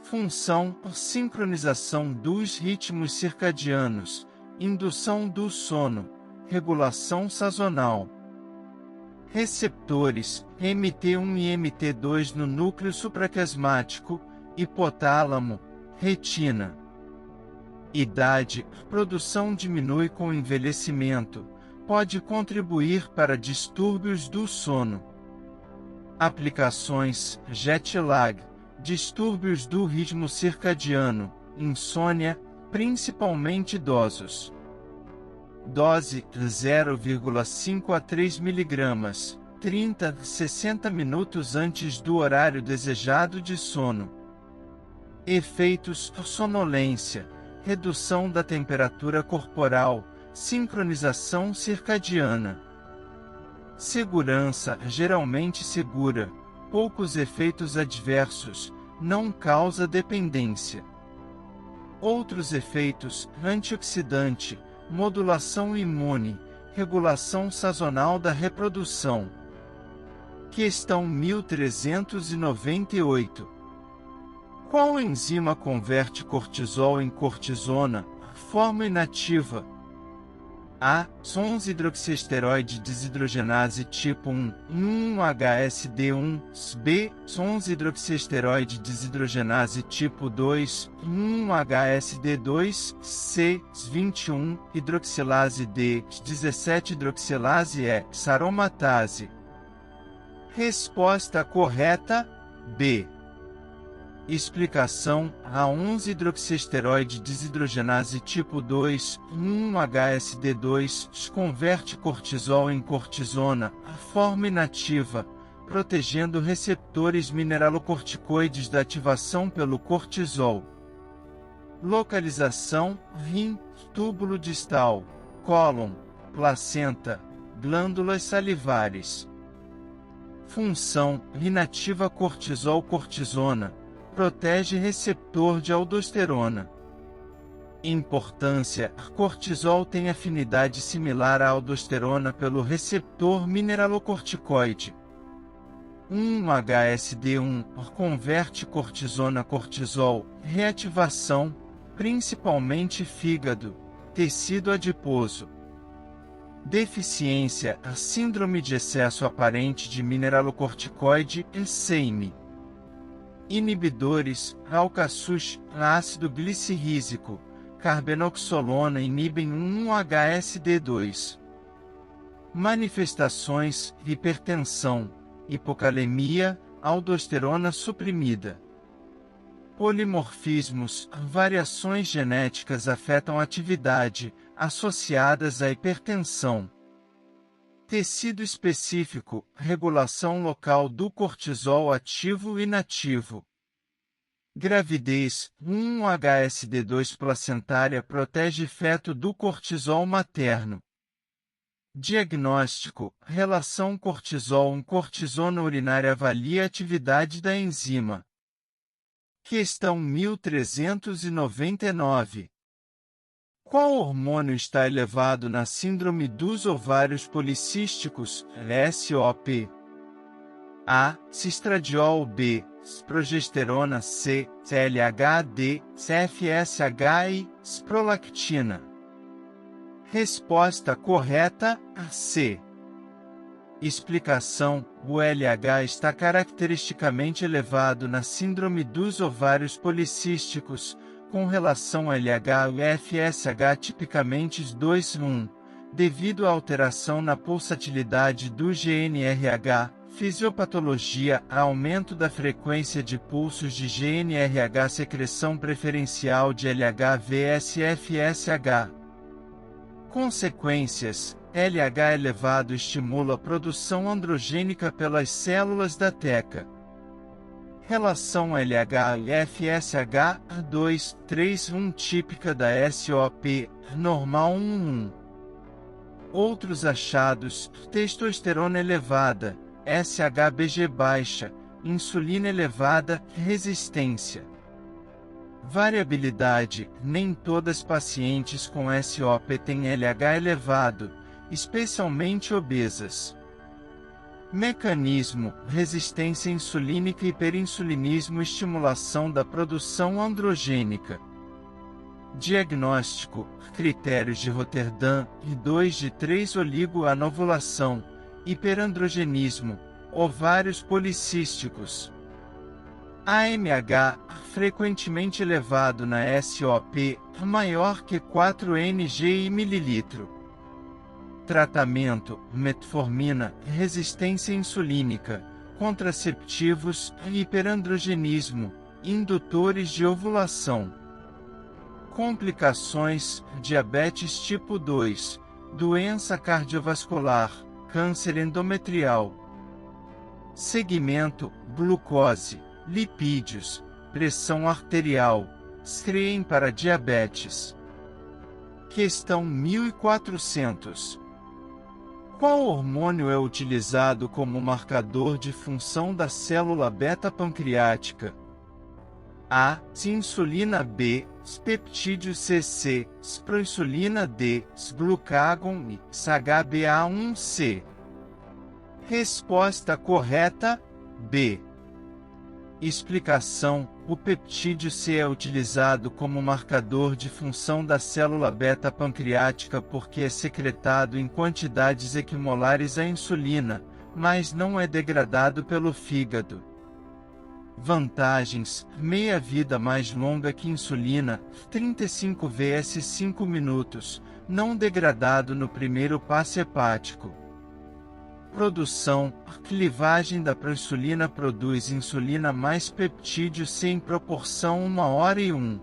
Função, sincronização dos ritmos circadianos, indução do sono, regulação sazonal. Receptores, MT1 e MT2 no núcleo supraquiasmático, hipotálamo, retina. Idade, produção diminui com o envelhecimento, pode contribuir para distúrbios do sono. Aplicações, jet lag, distúrbios do ritmo circadiano, insônia, principalmente idosos. Dose, 0,5 a 3 mg, 30 a 60 minutos antes do horário desejado de sono. Efeitos, sonolência, redução da temperatura corporal, sincronização circadiana. Segurança, geralmente segura, poucos efeitos adversos, não causa dependência. Outros efeitos, antioxidante, modulação imune, regulação sazonal da reprodução. Questão 1398. Qual enzima converte cortisol em cortisona, forma inativa? A. 11-hidroxiesteroide desidrogenase tipo 1, 1-HSD1, B. 11-hidroxiesteroide desidrogenase tipo 2, 1-HSD2, C. 21-hidroxilase D, 17-hidroxilase E, aromatase. Resposta correta: B. Explicação: a 11-hidroxiesteroide desidrogenase tipo 2, 1-HSD2, converte cortisol em cortisona, forma inativa, protegendo receptores mineralocorticoides da ativação pelo cortisol. Localização: rim, túbulo distal, cólon, placenta, glândulas salivares. Função: inativa cortisol-cortisona, protege receptor de aldosterona. Importância: cortisol tem afinidade similar à aldosterona pelo receptor mineralocorticoide. 1-HSD1 converte cortisona a cortisol, reativação, principalmente fígado, tecido adiposo. Deficiência: síndrome de excesso aparente de mineralocorticoide, SEIMI. Inibidores, alcaçuz, ácido glicirrísico, carbenoxolona inibem 1-HSD2. Manifestações: hipertensão, hipocalemia, aldosterona suprimida. Polimorfismos: variações genéticas afetam a atividade, associadas à hipertensão. Tecido específico, regulação local do cortisol ativo e inativo. Gravidez: 1-HSD2 placentária protege feto do cortisol materno. Diagnóstico: relação cortisol-cortisona urinária avalia a atividade da enzima. Questão 1399. Qual hormônio está elevado na síndrome dos ovários policísticos, SOP? A. Cistradiol. B. Progesterona. C. LHD, FSH e prolactina. Resposta correta: C. Explicação: o LH está caracteristicamente elevado na síndrome dos ovários policísticos, com relação ao LH e FSH tipicamente 2:1, devido à alteração na pulsatilidade do GNRH, fisiopatologia, aumento da frequência de pulsos de GNRH, secreção preferencial de LH vs FSH. Consequências: LH elevado estimula a produção androgênica pelas células da teca. Relação LH e FSH 2:3:1 típica da SOP, normal 1:1. Outros achados: testosterona elevada, SHBG baixa, insulina elevada, resistência. Variabilidade: nem todas pacientes com SOP têm LH elevado, especialmente obesas. Mecanismo: resistência insulínica e hiperinsulinismo, estimulação da produção androgênica. Diagnóstico: critérios de Rotterdam e 2 de 3 oligoanovulação, hiperandrogenismo, ovários policísticos. AMH, frequentemente elevado na SOP, maior que 4 ng/ml. Tratamento: metformina, resistência insulínica, contraceptivos, hiperandrogenismo, indutores de ovulação. Complicações: diabetes tipo 2, doença cardiovascular, câncer endometrial. Segmento: glucose, lipídios, pressão arterial, screening para diabetes. Questão 1400. Qual hormônio é utilizado como marcador de função da célula beta-pancreática? A. Insulina. B. Peptídeo CC, proinsulina. D. Glucagon e HbA1c. Resposta correta: B. Explicação: o peptídeo C é utilizado como marcador de função da célula beta-pancreática porque é secretado em quantidades equimolares à insulina, mas não é degradado pelo fígado. Vantagens: meia-vida mais longa que insulina, 35 vs 5 minutos, não degradado no primeiro passo hepático. Produção: clivagem da proinsulina produz insulina mais peptídeo C em proporção 1h1.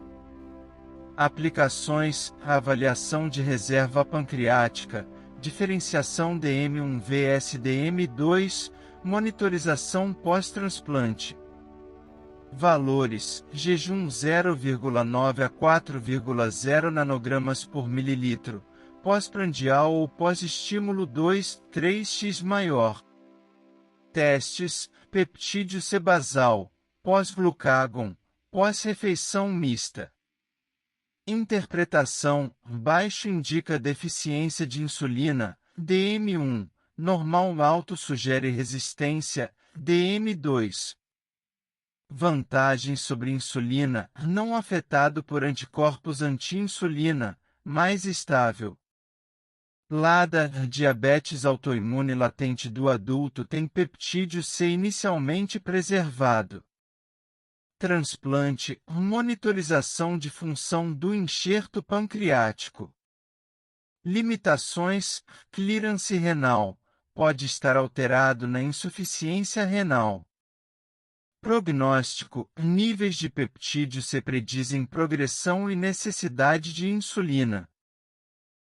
Aplicações: avaliação de reserva pancreática, diferenciação DM1 vs DM2, monitorização pós-transplante. Valores: jejum 0,9 a 4,0 nanogramas por mililitro, pós-prandial ou pós-estímulo 2, 3x maior. Testes: peptídeo C basal, pós-glucagon, pós-refeição mista. Interpretação: baixo indica deficiência de insulina, DM1, normal alto sugere resistência, DM2. Vantagens sobre insulina, não afetado por anticorpos anti-insulina, mais estável. LADA, diabetes autoimune latente do adulto tem peptídeo C inicialmente preservado. Transplante, monitorização de função do enxerto pancreático. Limitações: clearance renal, pode estar alterado na insuficiência renal. Prognóstico: níveis de peptídeo C predizem progressão e necessidade de insulina.